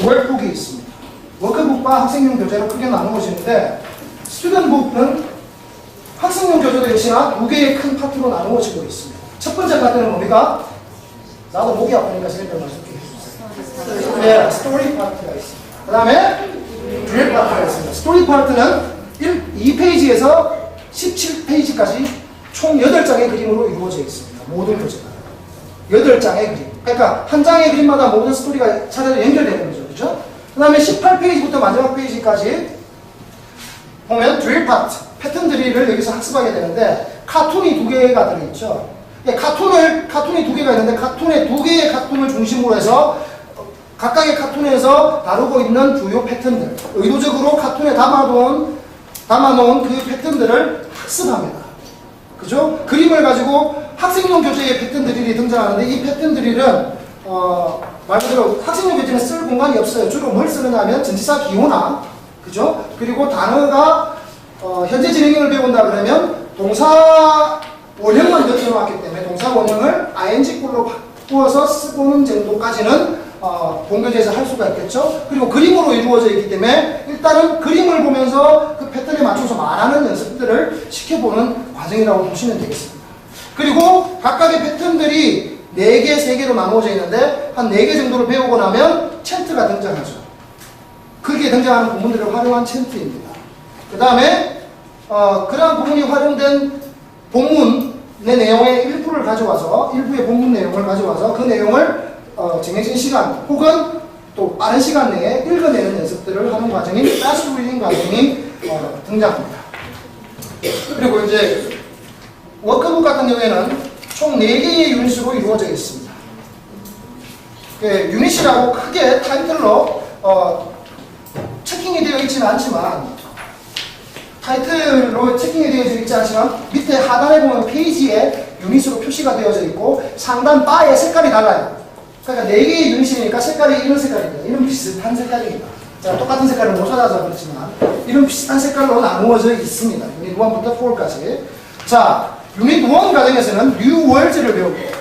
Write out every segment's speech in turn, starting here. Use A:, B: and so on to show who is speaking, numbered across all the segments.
A: 월북이 있습니다. 워크북과 학생용 교재로 크게 나누어지는데 스튜던트북은 학생용 교재도 역시나 두 개의 큰 파트로 나누어지고 있습니다. 첫 번째 파트는 뭡니까? 나도 목이 아프니까 설명 말씀해 주세요. 네, 스토리 파트가 있습니다. 그 다음에 드릴 파트가 있습니다. 스토리 파트는 2페이지에서 17페이지까지 총 8장의 그림으로 이루어져 있습니다. 모든 교재가 8장의 그림. 그러니까 한 장의 그림마다 모든 스토리가 차례로 연결되는 거죠. 그죠? 그 다음에 18페이지부터 마지막 페이지까지 보면 드릴 파트, 패턴 드릴을 여기서 학습하게 되는데 카툰이 2개가 들어있죠. 카툰이 2개가 있는데 카툰의 2개의 카툰을 중심으로 해서 각각의 카툰에서 다루고 있는 주요 패턴들, 의도적으로 카툰에 담아놓은 그 패턴들을 학습합니다. 그죠? 그림을 가지고 학생용 교재의 패턴 드릴이 등장하는데 이 패턴 드릴은 말 그대로 학생용 교재는 쓸 공간이 없어요. 주로 뭘 쓰느냐면 전치사 기호나, 그죠? 그리고 단어가 현재 진행형을 배운다 그러면 동사 원형만 넣어놨기 때문에 동사 원형을 ing꼴로 바꾸어서 쓰는 정도까지는 본교재에서 할 수가 있겠죠. 그리고 그림으로 이루어져 있기 때문에 일단은 그림을 보면서 그 패턴에 맞춰서 말하는 연습들을 시켜보는 과정이라고 보시면 되겠습니다. 그리고 각각의 패턴들이 4개, 3개로 나누어져 있는데 한 4개 정도를 배우고 나면 챈트가 등장하죠. 거기에 등장하는 부분들을 활용한 챈트입니다. 그 다음에 그러한 부분이 활용된 본문의 내용의 일부를 가져와서 일부의 본문 내용을 가져와서 그 내용을 정해진 시간 혹은 또 빠른 시간 내에 읽어내는 연습들을 하는 과정인 패스 리딩 과정이 등장합니다. 그리고 이제 워크북 같은 경우에는 총 4개의 유닛으로 이루어져 있습니다. 유닛이라고 크게 타이틀로 체킹이 되어 있지는 않지만 타이틀로 체킹이 되어 있지 않지만 밑에 하단에 보면 페이지에 유닛으로 표시가 되어져 있고 상단 바의 색깔이 달라요. 그러니까 4개의 유닛이니까 색깔이 이런 색깔입니다. 이런 비슷한 색깔입니다. 제가 똑같은 색깔을 못 찾아서 그렇지만 이런 비슷한 색깔로 나누어져 있습니다. 유닛 1부터 4까지. 자, 유닛 1 과정에서는 뉴 월즈를 배웁니다.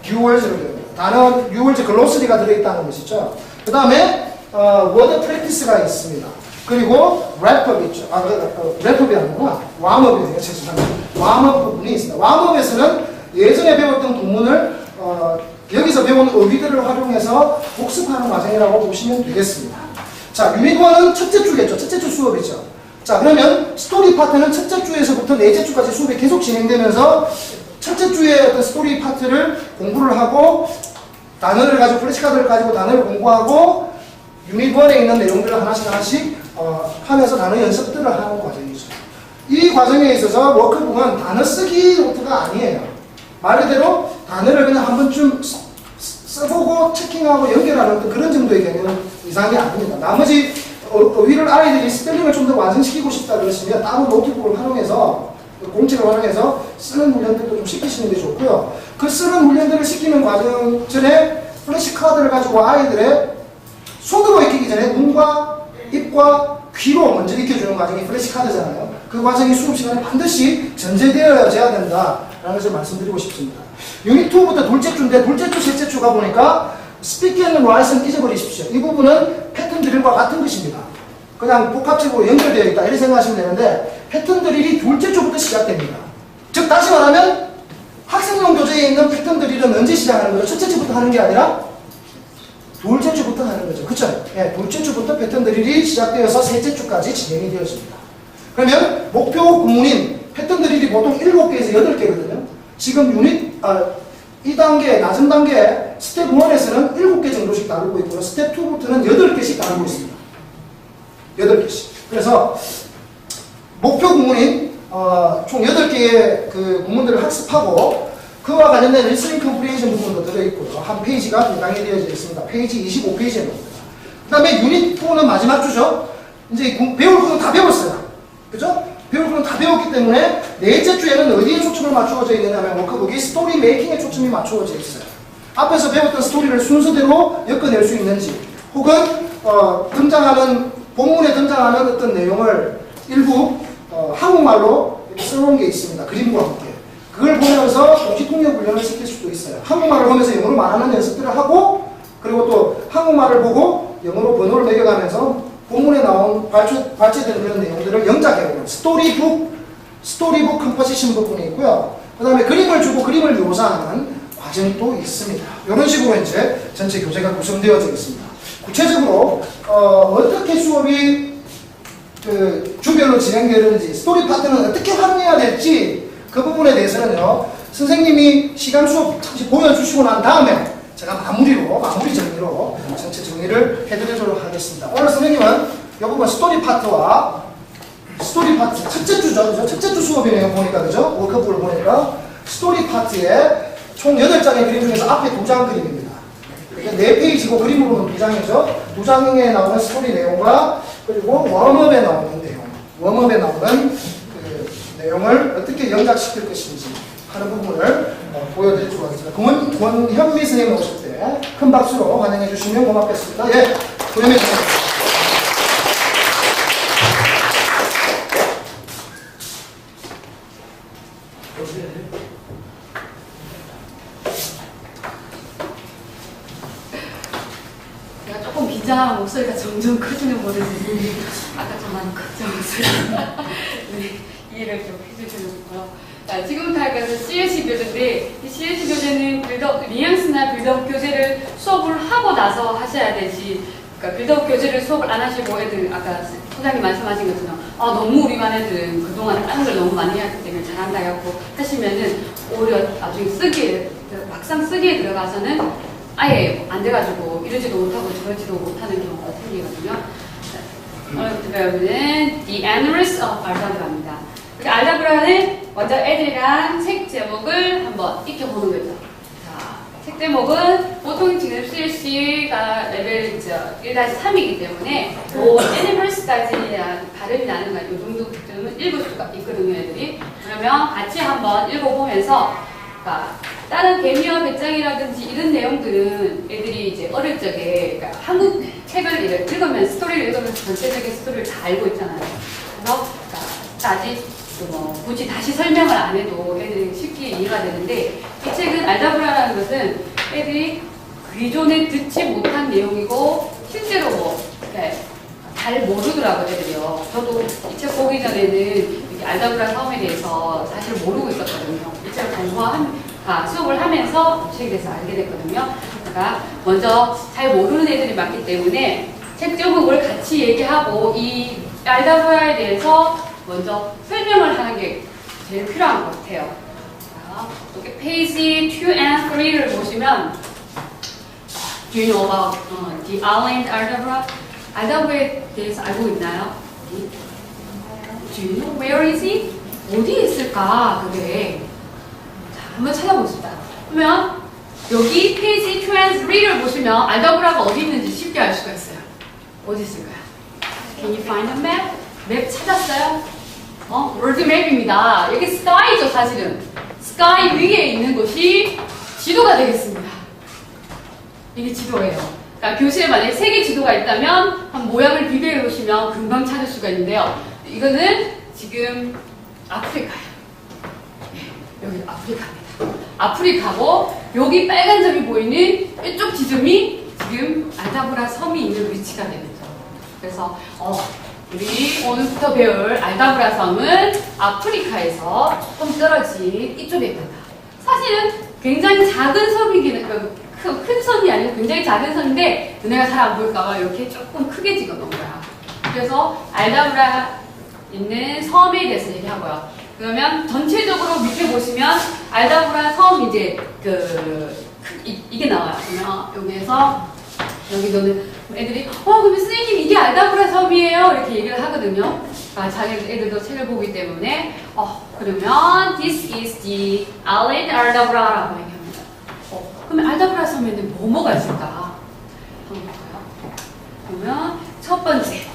A: 뉴 월즈를 배웁니다. 단어 뉴 월즈 글로스리가 들어있다는 것이죠. 그 다음에 워드 프랙티스가 있습니다. 그리고 랩업 있죠. 랩업이 아니구나. 웜업이에요. 죄송합니다. 웜업 부분이 있습니다. 웜업에서는 예전에 배웠던 동문을 여기서 배운 어휘들을 활용해서 복습하는 과정이라고 보시면 되겠습니다. 자, 유닛 1은 첫째 주겠죠. 첫째 주 수업이죠. 자, 그러면 스토리 파트는 첫째 주에서부터 넷째 주까지 수업이 계속 진행되면서 첫째 주의 어떤 스토리 파트를 공부를 하고 단어를 가지고 플래시카드를 가지고 단어를 공부하고 유닛 1에 있는 내용들을 하나씩 하면서 단어 연습들을 하는 과정이죠. 이 과정에 있어서 워크북은 단어 쓰기 노트가 아니에요. 말 그대로 단어를 그냥 한 번쯤 써보고 체킹하고 연결하는 어떤 그런 정도의 개념 이상이 아닙니다. 나머지 어휘를 아이들이 스펠링을 좀 더 완성시키고 싶다 그러시면 따로 노트북을 활용해서 공책을 활용해서 쓰는 훈련들도 좀 시키시는 게 좋고요. 그 쓰는 훈련들을 시키는 과정 전에 플래시카드를 가지고 아이들의 손으로 익히기 전에 눈과 입과 귀로 먼저 익혀주는 과정이 플래시카드잖아요. 그 과정이 수업 시간에 반드시 전제되어야 된다라는 것을 말씀드리고 싶습니다. 유닛 2부터 둘째 주인데 둘째 주, 셋째 주 가보니까 스피킹 앤 라이트는 잊어버리십시오. 이 부분은 패턴 드릴과 같은 것입니다. 그냥 복합적으로 연결되어 있다 이렇게 생각하시면 되는데 패턴 드릴이 둘째 주부터 시작됩니다. 즉 다시 말하면 학생용 교재에 있는 패턴 드릴은 언제 시작하는 거죠? 첫째 주부터 하는 게 아니라 둘째 주부터 하는 거죠. 그쵸? 예, 둘째 주부터 패턴 드릴이 시작되어서 셋째 주까지 진행이 되었습니다. 그러면 목표 구문인 패턴 드릴이 보통 7개에서 8개거든요. 지금 유닛 2단계, 낮은 단계 스텝 1에서는 7개 정도씩 다루고 있고요. 스텝 2부터는 8개씩 다루고 있습니다. 8개씩. 그래서 목표 구문인 총 8개의 그 구문들을 학습하고 그와 관련된 리스닝 컴프리hen션 부분도 들어있고요. 한 페이지가 분당이 되어져 있습니다. 페이지 25페이지입니다. 그 다음에 유닛 4는 마지막 주죠. 이제 배울 거는 다 배웠어요. 그죠? 배울 거는 다 배웠기 때문에 넷째 주에는 어디에 초점을 맞추어져 있느냐면 워크북이 스토리 메이킹에 초점이 맞추어져 있어요. 앞에서 배웠던 스토리를 순서대로 엮어낼 수 있는지 혹은 본문에 등장하는 어떤 내용을 일부 한국말로 써놓은 게 있습니다. 그림과 함께. 그걸 보면서 동시통역 훈련을 시킬 수도 있어요. 한국말을 보면서 영어로 말하는 연습들을 하고 그리고 또 한국말을 보고 영어로 번호를 매겨가면서 본문에 나온 발제되는 그런 내용들을 영작해보는 스토리북 컴포지션 부분이 있고요. 그 다음에 그림을 주고 그림을 묘사하는 과정이 또 있습니다. 이런 식으로 이제 전체 교재가 구성되어져 있습니다. 구체적으로 어떻게 수업이 주별로 진행되는지, 스토리 파트는 어떻게 활용해야 될지 그 부분에 대해서는요, 선생님이 시간 수업 잠시 보여주시고 난 다음에 제가 마무리 정리로 전체 정리를 해드리도록 하겠습니다. 오늘 선생님은 이 부분 스토리 파트 첫째 주죠, 그죠? 첫째 주 수업이네요, 보니까, 그죠? 워크북을 보니까 스토리 파트에 총 8장의 그림 중에서 앞에 2장 그림입니다. 그러니까 4페이지고 그림으로는 2장이죠. 2장에 나오는 스토리 내용과 그리고 웜업에 나오는 그 내용을 어떻게 영작시킬 것인지 하는 부분을 보여드리도록 하겠습니다. 권현미 선생님 오실 때 큰 박수로 환영해 주시면 고맙겠습니다. 예, 권현미 선생님.
B: 제가 조금 긴장하는 목소리가 점점 커지는 버릇이 아까 좀 많이 걱정했어요. 네, 이해를 좀 해주시면 좋고요. 자, 지금부터 할 것은 CLC 교재인데, 이 CLC 교재는 뉘앙스나 빌드업 교재를 수업을 하고 나서 하셔야 되지, 그러니까 빌드업 교재를 수업을 안 하시고 애들, 아까 소장님 말씀하신 것처럼, 너무 우리 반 애들은 그동안 다른 걸 너무 많이 했기 때문에 잘한다 해갖고 하시면은, 오히려 나중에 막상 쓰기에 들어가서는 아예 안 돼가지고 이러지도 못하고 저러지도 못하는 경우가 생기거든요. 오늘부터 배우는 The Analysis of Algebra입니다. 알자브라는 먼저 애들이랑 책 제목을 한번 익혀보는 거죠. 자, 책 제목은 보통 지금 CLC가 레벨 1-3이기 때문에 애니멀스까지 발음이 나는 거 이 정도쯤은 읽을 수가 있거든요, 애들이. 그러면 같이 한번 읽어보면서, 그러니까 다른 개미와 배짱이라든지 이런 내용들은 애들이 이제 어릴 적에, 그러니까 한국 책을 읽으면, 스토리를 읽으면서 전체적인 스토리를 다 알고 있잖아요. 그래서 아직 굳이 다시 설명을 안 해도 애들이 쉽게 이해가 되는데, 이 책은 알자브라라는 것은 애들이 기존에 듣지 못한 내용이고 실제로 잘 모르더라고요, 애들이요. 저도 이 책 보기 전에는 알자브라 섬에 대해서 사실 모르고 있었거든요. 이 책을 수업을 하면서 이 책에 대해서 알게 됐거든요. 그러니까 먼저 잘 모르는 애들이 많기 때문에 책 제목을 같이 얘기하고 이 알자브라에 대해서 먼저 설명을 하는 게 제일 필요한 것 같아요. 자, 이렇게 페이지 2 and 3를 보시면 Do you know about the Island Algebra? 알자브라에 대해서 알고 있나요? Do you know where is it? 어디에 있을까? 그게 자, 한번 찾아보겠습니다. 그러면 여기 페이지 2 and 3를 보시면 알자브라가 어디 있는지 쉽게 알 수가 있어요. 어디 있을까요? Can you find a map? 맵 찾았어요? 월드맵입니다. 여기 스카이죠, 사실은. 스카이 위에 있는 곳이 지도가 되겠습니다. 이게 지도예요. 그러니까 교실에 만약에 3개 지도가 있다면 한 모양을 비교해 보시면 금방 찾을 수가 있는데요. 이거는 지금 아프리카예요. 네, 여기 아프리카입니다. 아프리카고 여기 빨간 점이 보이는 이쪽 지점이 지금 알자브라 섬이 있는 위치가 되겠죠. 그래서 우리 오늘부터 배울 알자브라 섬은 아프리카에서 좀 떨어진 이쪽에 있다. 사실은 굉장히 작은 섬이긴, 큰 섬이 아니고 굉장히 작은 섬인데 너네가 잘 안 보일까봐 이렇게 조금 크게 찍어 놓은 거야. 그래서 알자브라 있는 섬에 대해서 얘기하고요. 그러면 전체적으로 밑에 보시면 알자브라 섬 이제 이게 나와요. 그러면 여기에서 여기 너는 애들이 그러면 선생님 이게 알자브라 섬이에요 이렇게 얘기를 하거든요. 자기 애들도 책을 보기 때문에 그러면 this is the island 알자브라라고 얘기합니다. 그러면 알자브라 섬에는 뭐가 있을까? 한번 볼까요? 그러면 첫 번째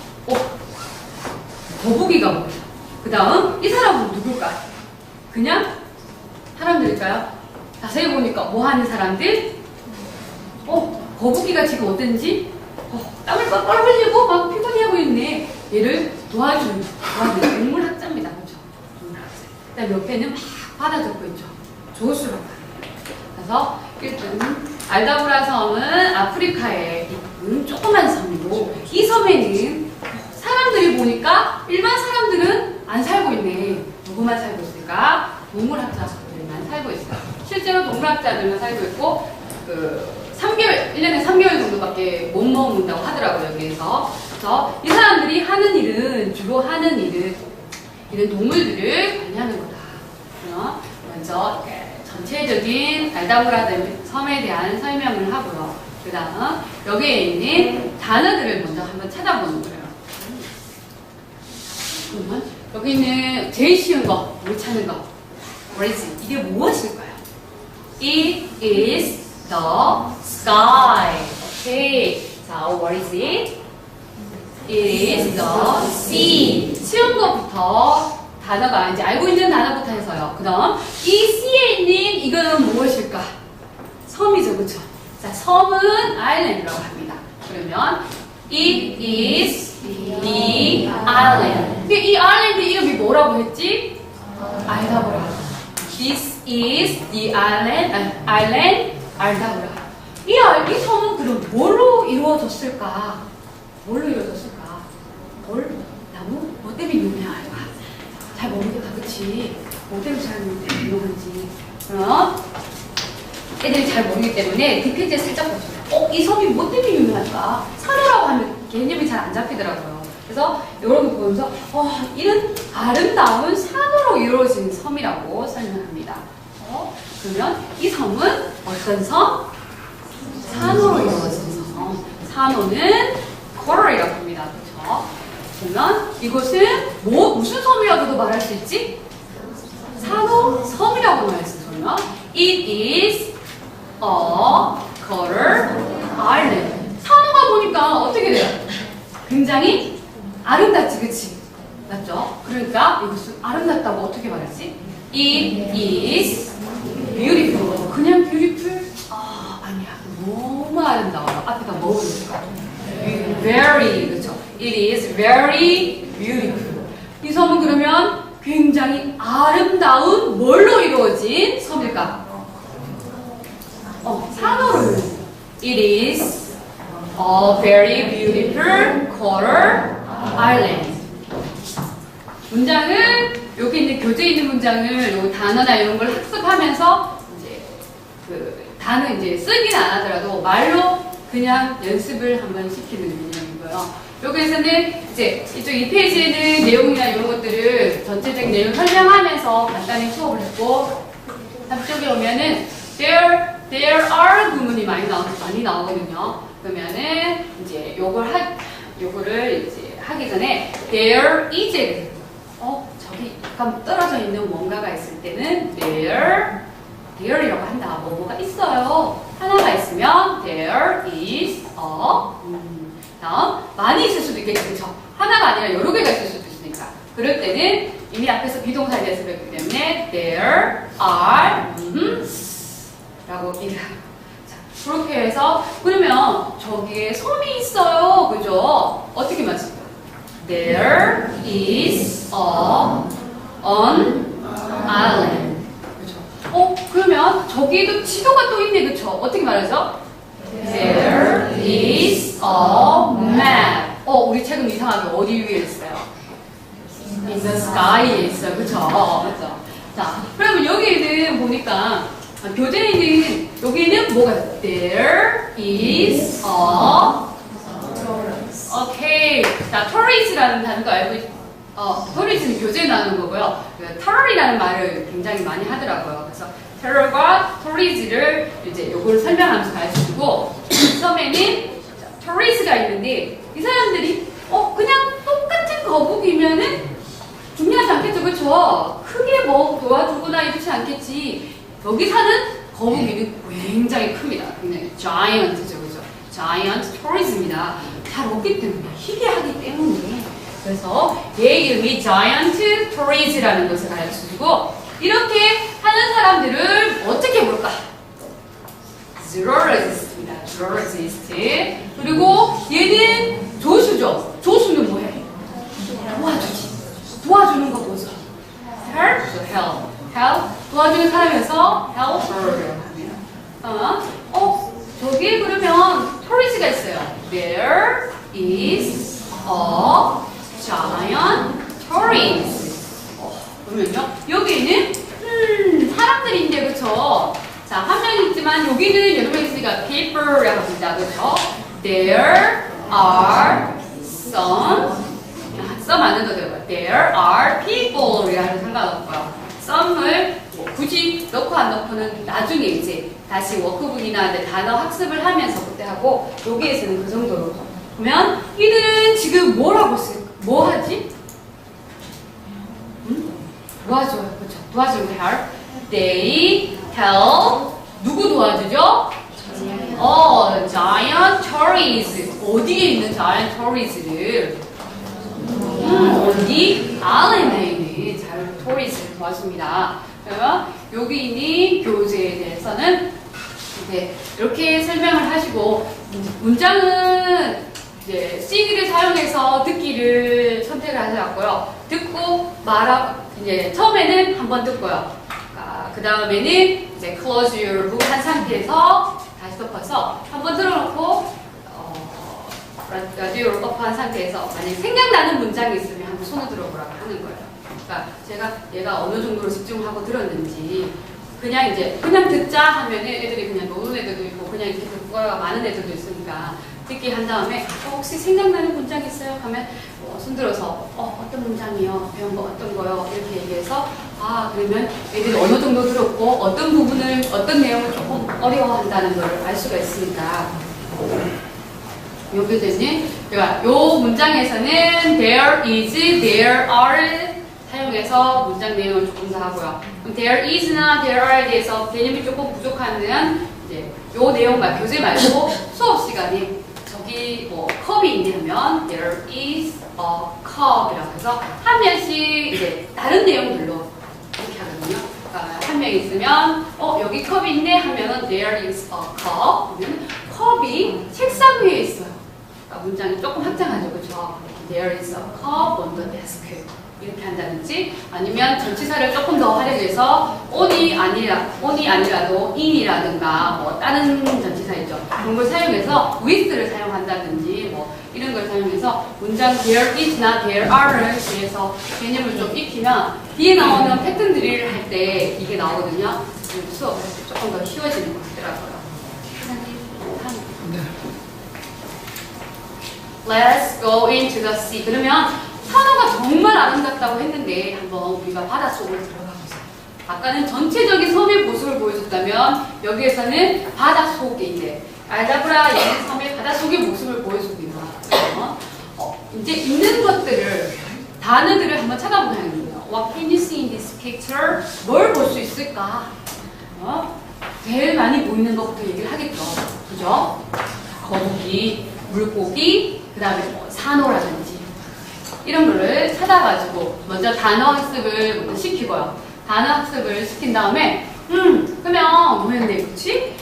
B: 거북이가 뭐예요? 그 다음 이 사람은 누굴까요? 그냥 사람들일까요? 자세히 보니까 뭐 하는 사람들? 거북이가 지금 어땠는지 땀을 뻘뻘 흘리고 막 피곤해하고 있네. 얘를 도와주는 동물학자입니다. 그렇죠? 동물학자. 그다음 옆에는 막 바다 적고 있죠. 좋을수록. 그래서 일단 알자브라 섬은 아프리카에 조그만 섬이고 이 섬에는 사람들이 보니까 일반 사람들은 안 살고 있네. 누구만 살고 있을까? 동물학자들만 살고 있어요. 실제로 동물학자들만 살고 있고 1년에 3개월 정도밖에 못 머문다고 하더라고요, 여기에서. 그래서 이 사람들이 하는 일은, 주로 하는 일은 이런 동물들을 관리하는 거다. 먼저 전체적인 알다브라 섬에 대한 설명을 하고요. 그 다음 여기에 있는 단어들을 먼저 한번 찾아보는 거예요. 그러면 여기 있는 제일 쉬운 거, 우리 찾는 거. What is it? 이게 무엇일까요? It is the sky. 오케이. 자, what is it? It is the sea. 쉬운 것부터 단어가 이제 알고 있는 단어부터 해서요. 그 다음 이 C에 있는 이거는 무엇일까? 섬이죠, 그렇죠? 자, 섬은 island라고 합니다. 그러면 it is the island. 근데 이 island 이름이 뭐라고 했지? 알다보라. This is the island. 알다보라. 이 섬은 그럼 뭘로 이루어졌을까? 뭘로 이루어졌을까? 나무? 뭐 때문에 유명할까? 잘 모르겠다, 그치? 뭐 때문에 잘 유명한지. 그럼 애들이 잘 모르기 때문에 디펜트에 살짝 보죠. 이 섬이 뭐 때문에 유명할까? 산호라고 하면 개념이 잘 안 잡히더라고요. 그래서 이런 거 보면서 이런 아름다운 산호로 이루어진 섬이라고 설명합니다. 그러면 이 섬은 어떤 섬? 산호로 이루어진 섬. 산호는 coral이라고 합니다. 그렇죠? 그러면 이것은 무슨 섬이라고도 말할 수 있지? 산호 섬이라고 말할 수 있어요. It is a coral island. 산호가 보니까 어떻게 돼요? 굉장히 아름답지, 그치? 맞죠? 그러니까 이것은 아름답다고 어떻게 말하지? It is beautiful. 그냥 beautiful? 아니야. 너무 아름다워요. 앞에다 뭐 올릴까? Very, 그렇죠? It is very beautiful. 이 섬은 그러면 굉장히 아름다운 뭘로 이루어진 섬일까? 산호로. It is a very beautiful coral island. 문장은 여기 있는 교재에 있는 문장을 요 단어나 이런 걸 학습하면서 이제 단어 이제 쓰기는 안 하더라도 말로 그냥 연습을 한번 시키는 개념이고요. 여기에서는 이제 이쪽 2페이지에는 내용이나 이런 것들을 전체적인 내용 설명하면서 간단히 수업을 했고, 앞쪽에 오면은 there are 구문이 많이 나오거든요. 그러면은 이제 요거를 이제 하기 전에 there is에 저기 약간 떨어져 있는 뭔가가 있을 때는 there이라고 한다. 뭐가 있어요. 하나가 있으면 there is a. 다음 많이 있을 수도 있겠죠. 그렇죠? 하나가 아니라 여러 개가 있을 수도 있으니까. 그럴 때는 이미 앞에서 비동사에 대해서 배웠기 때문에 there are 라고 얘기를 합니다. 자, 그렇게 해서 그러면 저기에 섬이 있어요. 그죠? 어떻게 맞을까? There is an island. 그죠? 그러면 저기에도 지도가 또 있네. 그쵸? 어떻게 말하죠? There is a map. 우리 책은 이상하게 어디 위에 있어요? In the sky에 있어요. 그쵸? 맞죠? 자, 그러면 여기에는 보니까 교재에는 여기는 뭐가 있어요? There is a 오케이. 자, touris라는 단어도 알고 touris는 교재에 나오는 거고요. terror이라는 말을 굉장히 많이 하더라고요. 그래서 terror과 touris를 이제 요걸 설명하면서 가르쳐주고, 섬에는 tourist가 있는데 이 사람들이 그냥 똑같은 거북이면은 중요하지 않겠죠, 그렇죠? 크게 뭐 도와주거나 이렇지 않겠지. 여기 사는 거북이는 굉장히 큽니다. 굉장히 giant죠, 그렇죠? giant touris입니다. 잘 없기 때문에, 희귀하기 때문에. 그래서 얘 이름이 giant touris라는 것을 가르쳐주고, 이렇게 하는 사람들을 어떻게 볼까? zoologist입니다. zoologist. 그리고 얘는 조수죠. 조수는 뭐해? 도와주지. 도와주는 거 뭐죠? help. 도와주는 사람이어서 helper라고 합니다. 저기 그러면 tourist가 있어요. is a giant tortoise. 그러면요, 여기는 사람들인데 그쵸? 자, 한 명 있지만 여기는 여러 명 있으니까 paper라고 합니다. 그쵸? There are some 안 해도 되고요. There are people 이라는 상관없고요. some을 뭐 굳이 넣고 안 넣고는 나중에 이제 다시 워크북이나 단어 학습을 하면서 그때 하고 여기에서는 그 정도로 그러면 이들은 지금 뭐 하지? 도와줘요. 그렇죠. 도와주는 help. They help. 누구 도와주죠? giant tortoise. 어디에 있는 giant tortoise를? 어디? island에 있는 giant tortoise를 도와줍니다. 그러면 여기 있는 교재에 대해서는 이제 이렇게 설명을 하시고 문장은 이제 CD를 사용해서 듣기를 선택을 하셔갖고요. 듣고 이제 처음에는 한번 듣고요. 그 다음에는 이제 close your book 한 상태에서 다시 덮어서 한번 들어놓고 라디오를 덮어한 상태에서 만약 생각나는 문장이 있으면 한번 손을 들어보라고 하는 거예요. 그러니까 얘가 어느 정도로 집중하고 들었는지 그냥 듣자 하면은 애들이 그냥 노는 애들도 있고 그냥 이렇게 듣고 많은 애들도 있으니까 듣기 한 다음에 혹시 생각나는 문장 있어요? 하면 손들어서 어떤 문장이요? 배운 거 어떤 거요? 이렇게 얘기해서 그러면 애들이 어느 정도 들었고 어떤 내용을 조금 어려워한다는 걸 알 수가 있으니까 여기서는 요 문장에서는 there is, there are 사용해서 문장 내용을 조금 더 하고요. 그럼 there is나 there are에 대해서 개념이 조금 부족하면 이제 요 내용만 교재 말고 수업 시간에 저기 컵이 있네 하면 there is a cup이라고 해서 한 명씩 이제 다른 내용들로 이렇게 하거든요. 그러니까 한 명 있으면 여기 컵이 있네 하면은 there is a cup 그러면 컵이 책상 위에 있어요. 그러니까 문장이 조금 확장하죠, 그렇죠? There is a cup on the desk. 이렇게 한다든지 아니면 전치사를 조금 더 활용해서 on이 아니라도 in이라든가 다른 전치사 있죠. 그런 걸 사용해서 with를 사용한다든지 이런 걸 사용해서 문장 there is나 there are를 위해서 개념을 좀 익히면 뒤에 나오는 패턴 드릴을 할 때 이게 나오거든요. 수업을 조금 더 쉬워지는 것 같더라고요. Let's go into the sea. 그러면 산호가 정말 아름답다고 했는데 한번 우리가 바닷속으로 들어가 보세요. 아까는 전체적인 섬의 모습을 보여줬다면 여기에서는 바닷속인데 알자브라 얘는 섬의 바닷속의 모습을 보여줍니다. 이제 있는 것들을 단어들을 한번 찾아보면 합니다. What can you see in this picture? 뭘 볼 수 있을까? 제일 많이 보이는 것부터 얘기를 하겠죠. 그죠? 거북이, 물고기, 그 다음에 산호라든지 이런 거를 찾아가지고 먼저 단어 학습을 먼저 시키고요. 단어 학습을 시킨 다음에 그러면 뭐였네, 그치?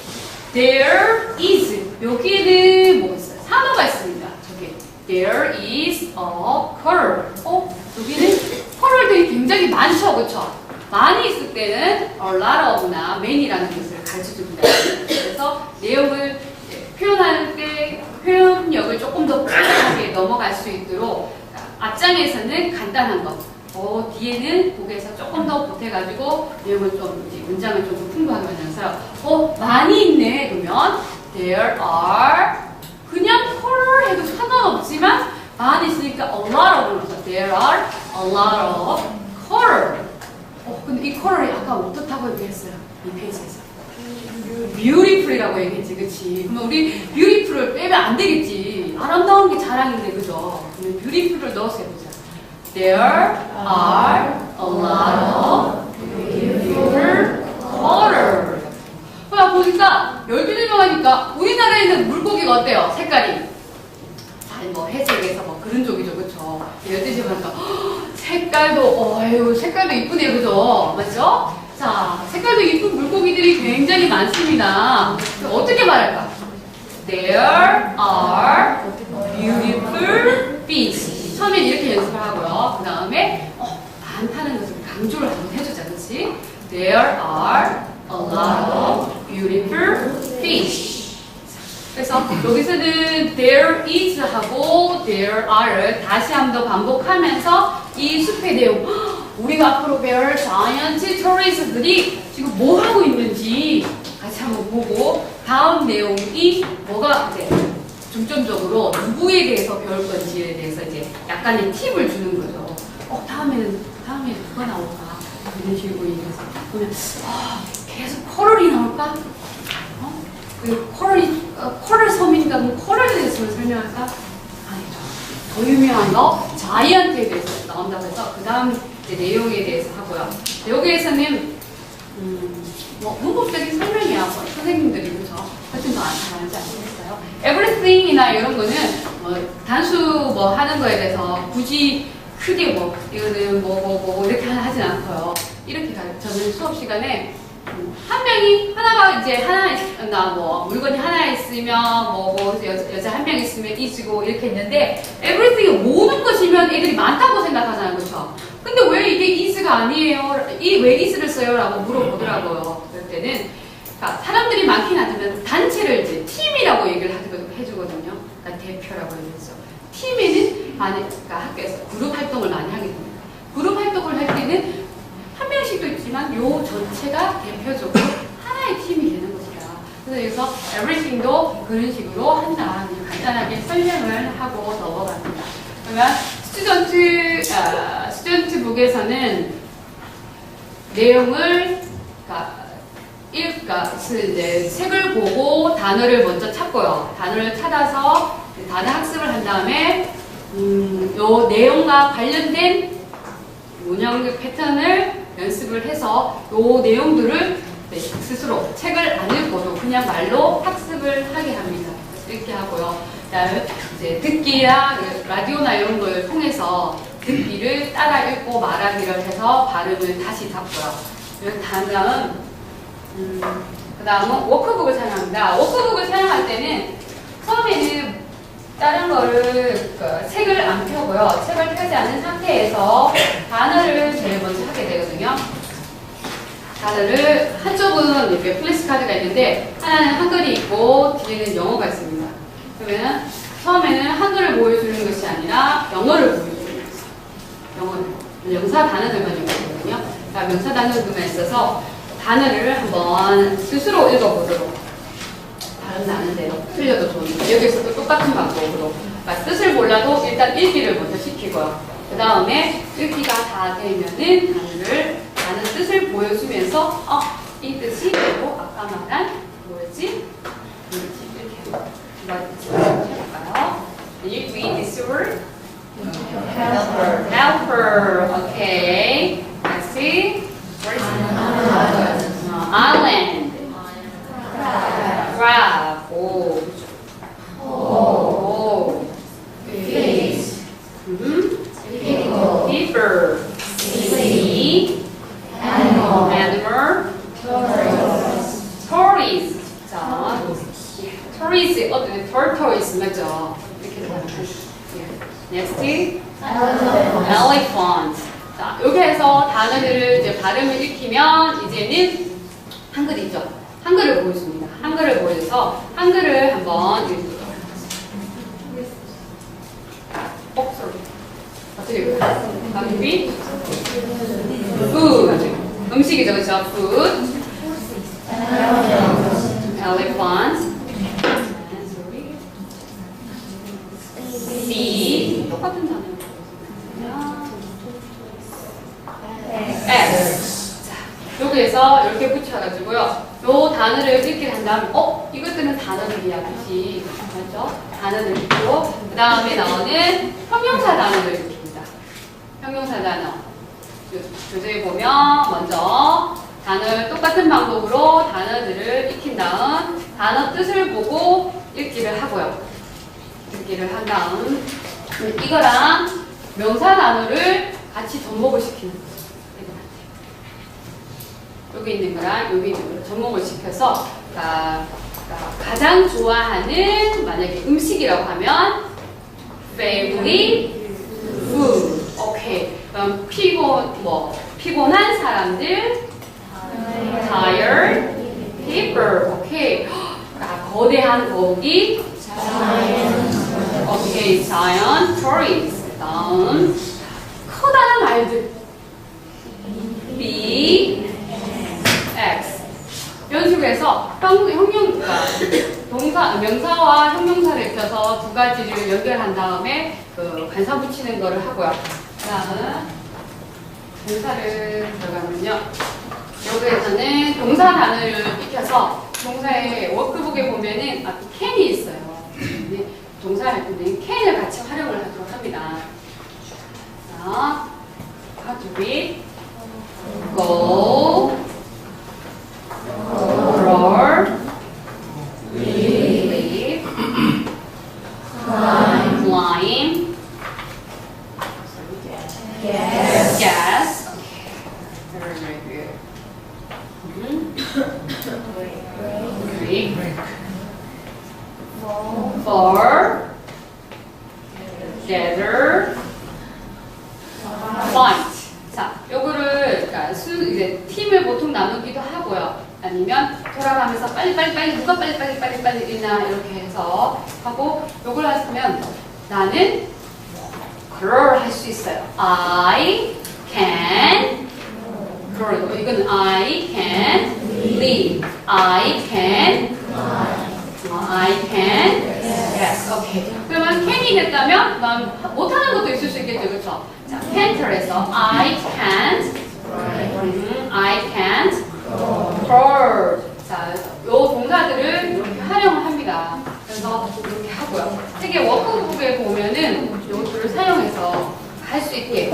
B: There is 여기에는 뭐가 있어요? 산호가 있습니다. 저기 There is a coral. 여기는 coral 굉장히 많죠, 그쵸? 많이 있을 때는 a lot of나 many라는 것을 가르쳐줍니다. 그래서 내용을 표현할 때 표현력을 조금 더 풍부하게 넘어갈 수 있도록 앞장에서는 간단한 것, 뒤에는 거기에서 조금 더 보태가지고 내용을 좀 이제 문장을 좀 풍부하게 하면서 많이 있네 그러면 there are 그냥 coral 해도 상관없지만 많이 있으니까 a lot of there are a lot of coral. 근데 이 coral 아까 어떻다고 얘기했어요? 이 페이지에서 beautiful이라고 얘기했지, 그치? 그러면 우리 beautiful을 빼면 안 되겠지. 아름다운 게 자랑인데, 그죠? 그러면 beautiful을 넣어서 해보자. There are a lot of beautiful coral. 보니까 12명 하니까 우리나라에 있는 물고기가 어때요? 색깔이? 회색에서 그런 쪽이죠, 그쵸? 12명 하니까 색깔도 이쁘네요, 그죠? 맞죠? 자, 색깔도 이쁜 물고기들이 굉장히 많습니다. 어떻게 말할까? There are beautiful fish. 처음엔 이렇게 연습을 하고요. 그 다음에 많다는 것을 강조를 한번 해주자, 그렇지? There are a lot of beautiful fish. 그래서 여기서는 there is 하고 there are를 다시 한 번 더 반복하면서 이 숲의 내용, 우리가 앞으로 배울 giant trees들이 지금 뭐 하고 있는지 같이 한번 보고 다음 내용이 뭐가 이제 중점적으로 누구에 대해서 배울 건지에 대해서 이제 약간의 팁을 주는 거죠. 다음에 누가 나올까? 이런 식으로 얘기해서 보면 계속 코럴이 나올까? 그리고 코럴 섬이니까 그럼 코럴에 대해서 설명할까? 아니죠. 더 유명한 거 자이언트에 대해서 나온다고 해서 그 다음 내용에 대해서 하고요. 여기에서는 뭐 문법적인 설명이야. 선생님들이 그죠? 훨씬 더 잘하는지 아시겠어요? everything이나 이런 거는 단수 뭐 하는 거에 대해서 굳이 크게 뭐 이거는 뭐 이렇게 하진 않고요. 이렇게 가요. 저는 수업 시간에 한 명이 하나가 이제 하나 뭐 물건이 하나 있으면 뭐 여자 한 명 있으면 is고 이렇게 했는데 everything이 모든 것이면 애들이 많다고 생각하잖아요, 그렇죠? 근데 왜 이게 is가 아니에요? 왜 is를 써요? 라고 물어보더라고요. 그럴 때는 그러니까 사람들이 많긴 하지만 단체를 이제 팀이라고 얘기를 해주거든요. 그러니까 대표라고 얘기했죠. 팀에는 그러니까 학교에서 그룹 활동을 많이 하게 됩니다. 그룹 활동을 할 때는 한 명씩도 있지만 요 전체가 대표적으로 하나의 팀이 되는 것이다. 그래서 여기서 everything도 그런 식으로 한다. 간단하게 설명을 하고 넘어갑니다. 그러면 스튜던트북에서는 내용을 이제 책을 보고 단어를 먼저 찾고요. 단어를 찾아서 단어 학습을 한 다음에 요 내용과 관련된 문형 패턴을 연습을 해서 요 내용들을 스스로 책을 안 읽고도 그냥 말로 학습을 하게 합니다. 이렇게 하고요. 그다음에 이제 듣기나 라디오나 이런 걸 통해서 듣기를 따라 읽고 말하기를 해서 발음을 다시 잡고요. 그 다음은 워크북을 사용합니다. 워크북을 사용할 때는 처음에는 다른 거를 책을 안 펴고요. 책을 펴지 않은 상태에서 단어를 제일 먼저 하게 되거든요. 단어를 한쪽은 이렇게 플래시카드가 있는데 하나는 한글이 있고 뒤에는 영어가 있습니다. 그러면 처음에는 한글을 보여주는 것이 아니라 영어를 보여주는 것이죠. 영어를 명사 단어들만 읽거든요. 그러니까 명사 단어들만 있어서 단어를 한번 스스로 읽어보도록 발음 나는 대로 틀려도 좋은데 여기서도 똑같은 방법으로 그러니까 뜻을 몰라도 일단 읽기를 먼저 시키고요. 그 다음에 읽기가 다 되면은 단어 뜻을 보여주면서 이 뜻이 되고 아까 말한 뭐였지? 이렇게 해볼까요? Can you read this word? Helper. Helper. Okay. Let's see. Where is it? Island. Crab. Fish. Beaver. Sea. Animal. Tortoise. 자, tortoise. tortoise 맞죠? 이렇게 Next. Elephant. 자, 여기 해서 단어들을 이제 발음을 익히면 이제는 한글이죠. 한글을 보여줍니다. 한글을 보여줘서 한글을 한번 읽어보도록 하겠습니다. 목소리. 어떻게 읽어요? Feed. Food. 음식이죠, 그렇죠? Food. Elephant. Sea. 똑같은 단어예요. S. 자, 여기에서 이렇게 붙여가지고요. 요 단어를 읽기를 한 다음에, 이것들은 단어들이야, 그치? 맞죠? 단어를 읽고, 그 다음에 나오는 형용사 단어를 읽습니다. 형용사 단어. 교재에 보면, 먼저 단어를 똑같은 방법으로 단어들을 익힌 다음, 단어 뜻을 보고 읽기를 하고요. 읽기를 한 다음, 이거랑 명사 단어를 같이 접목을 시키는 거죠. 여기 있는 거랑 여기 있는 거를 접목을 시켜서 가장 좋아하는 만약에 음식이라고 하면 favorite food. 오케이. 그럼 피곤한 사람들 tired people. 오케이. 거대한 거북이 오케이, giant trees. 다음 커다란 말들. B, X. 이런 식으로 해서 명사와 형용사를 입혀서 두 가지를 연결한 다음에 그 관사 붙이는 거를 하고요. 그 다음은 동사를 들어가면요. 여기에서는 동사 단어를 익혀서 동사의 워크북에 보면은 앞에 can이 있어요. 근데 동사를 할 때는 can을 같이 활용을 하도록 합니다. 자, how to read? Go, roll, leave, climb, guess. Very, very good. Break, for, gather, fight. 자, 요거를 그러니까 이제 팀을 보통 나누기도 하고요. 아니면 돌아가면서 빨리 누가 빨리 있나 이렇게 해서 하고 요걸 하시면 나는 crawl 할 수 있어요. I can crawl. 이건 I can leave. I can yes. 오케이. 그러면 can이 됐다면 못하는 것도 있을 수 있겠죠, 그렇죠? 자, can't에서 I can't crawl. 자, 요 동사들을 이렇게 활용을 합니다. 그래서 이렇게 하고요. 책의 워크북에 보면은 요것들을 사용해서 할 수 있게.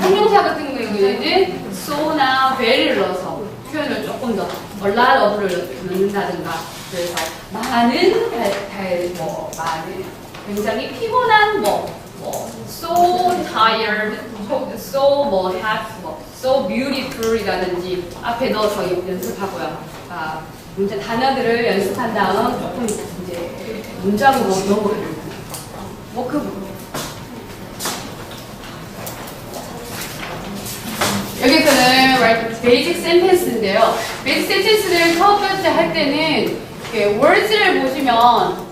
B: 형용사 같은 경우에는 so나 where를 넣어서 표현을 조금 더 a lot of를 넣는다든가. 그래서 많은 굉장히 피곤한 so tired, so beautiful이라든지 앞에 넣어서 연습하고요. 문제 단어들을 연습한 다음 조금 이제 문장으로 넘어가는 워크북. 여기서는 베이직 센텐스인데요. 베이직 센텐스를 첫 번째 할 때는 words를 보시면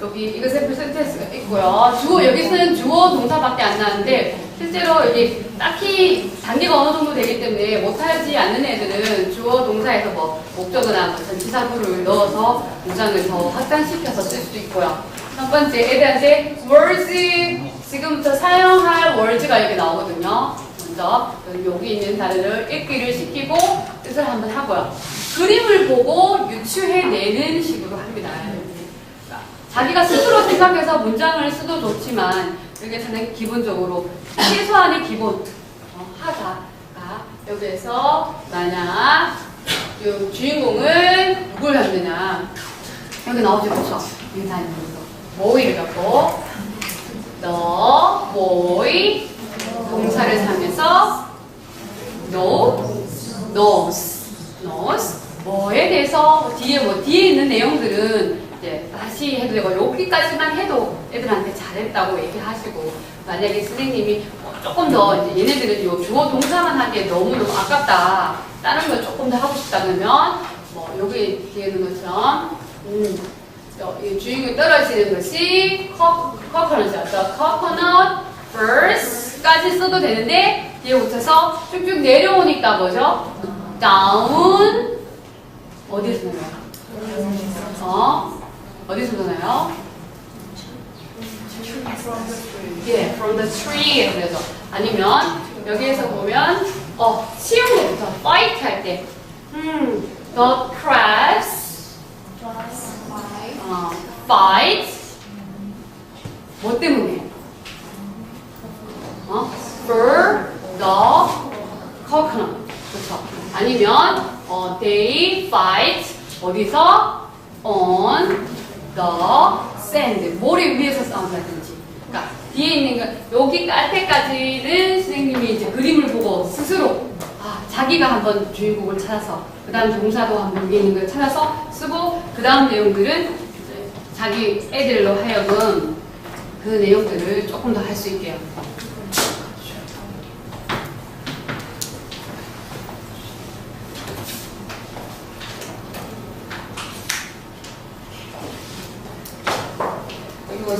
B: 여기 이거 샘플 센텐스가 있고요. 여기서는 주어 동사밖에 안 나는데 실제로 이게 딱히 단계가 어느 정도 되기 때문에 못하지 않는 애들은 주어 동사에서 목적어나 전치사구를 넣어서 문장을 더 확장시켜서 쓸 수도 있고요. 첫 번째 애들한테 words 지금부터 사용할 words가 여기 나오거든요. 먼저 여기 있는 단어를 읽기를 시키고 뜻을 한번 하고요. 그림을 보고 유추해내는 식으로 합니다. 자기가 스스로 생각해서 문장을 써도 좋지만 여기서는 기본적으로 최소한의 기본 하다가 여기에서 만약 이 주인공은 누굴 갖느냐 여기 나오죠, 그렇죠? 인사님으로 뭐이를 갖고 너 뭐이 동사를 사용해서 knows 뭐에 대해서 뒤에 있는 내용들은 이제 다시 해도 되고 여기까지만 해도 애들한테 잘했다고 얘기하시고 만약에 선생님이 조금 더 이제 얘네들은 요 주어 동사만 하기에 너무너무 아깝다 다른 걸 조금 더 하고 싶다 그러면 여기 뒤에 있는 것처럼 이 주인공이 떨어지는 것이 coconut이었죠. coconut first까지 써도 되는데 뒤에 붙여서 쭉쭉 내려오니까 뭐죠? down 어디에서 나요? 어디서 나요? 예, from the tree. 그래서 아니면 여기에서 보면 쉬운 것부터 fight 할 때, the crabs fight 뭐 때문에? For the coconut. 그렇죠? 아니면 they fight 어디서? On the sand. 모래 위에서 싸운다든지. 그러니까 뒤에 있는 거 여기 깔 때까지는 선생님이 이제 그림을 보고 스스로 자기가 한번 주인공을 찾아서 그 다음 동사도 한번 위에 있는 걸 찾아서 쓰고 그 다음 내용들은 자기 애들로 하여금 그 내용들을 조금 더 할 수 있게 해요.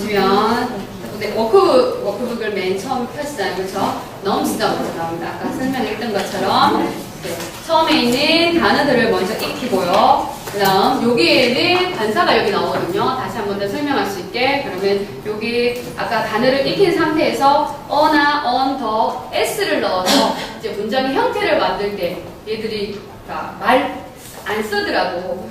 B: 보시면 네, 워크북을 맨 처음 펴시잖아요. 그렇죠? 넘스더부터 나옵니다. 아까 설명했던 것처럼 네, 처음에 있는 단어들을 먼저 익히고요. 그 다음 여기에는 관사가 여기 나오거든요. 다시 한 번 더 설명할 수 있게. 그러면 여기 아까 단어를 익힌 상태에서 어나 on, 더 s를 넣어서 이제 문장의 형태를 만들 때 얘들이 말 안 쓰더라도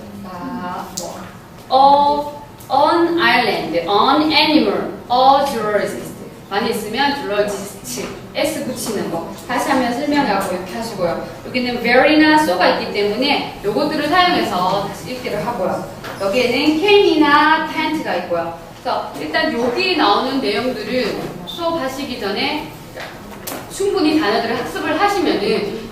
B: on island, on animal, a geologist 많이 쓰면 geologist s 붙이는 거 다시 한번 설명하고 이렇게 하시고요. 여기는 very나 so가 있기 때문에 요것들을 사용해서 다시 읽기를 하고요. 여기에는 can이나 can't가 있고요. 그래서 일단 여기 나오는 내용들을 수업하시기 전에 충분히 단어들을 학습을 하시면은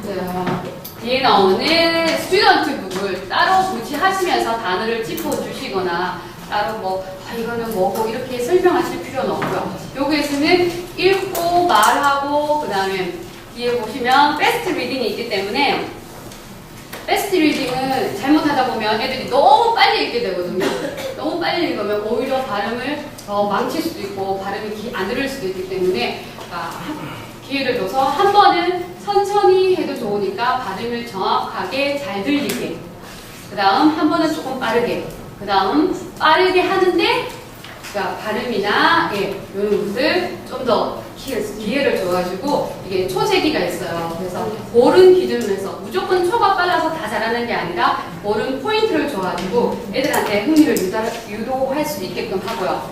B: 뒤에 나오는 스튜던트북을 따로 구치하시면서 단어를 짚어주시거나 따로 이거는 뭐고 이렇게 설명하실 필요는 없고요. 여기에서는 읽고 말하고 그 다음에 뒤에 보시면 베스트 리딩이 있기 때문에 베스트 리딩은 잘못하다 보면 애들이 너무 빨리 읽게 되거든요. 너무 빨리 읽으면 오히려 발음을 더 망칠 수도 있고 발음이 안 들을 수도 있기 때문에 기회를 줘서 한 번은 천천히 해도 좋으니까 발음을 정확하게 잘 들리게 그 다음 한 번은 조금 빠르게 그 다음 빠르게 하는데 발음이나 이런 것을 좀 더 기회를 줘가지고 이게 초세기가 있어요. 그래서 옳은 기준에서 무조건 초가 빨라서 다 잘하는 게 아니라 옳은 포인트를 줘가지고 애들한테 흥미를 유도할 수 있게끔 하고요.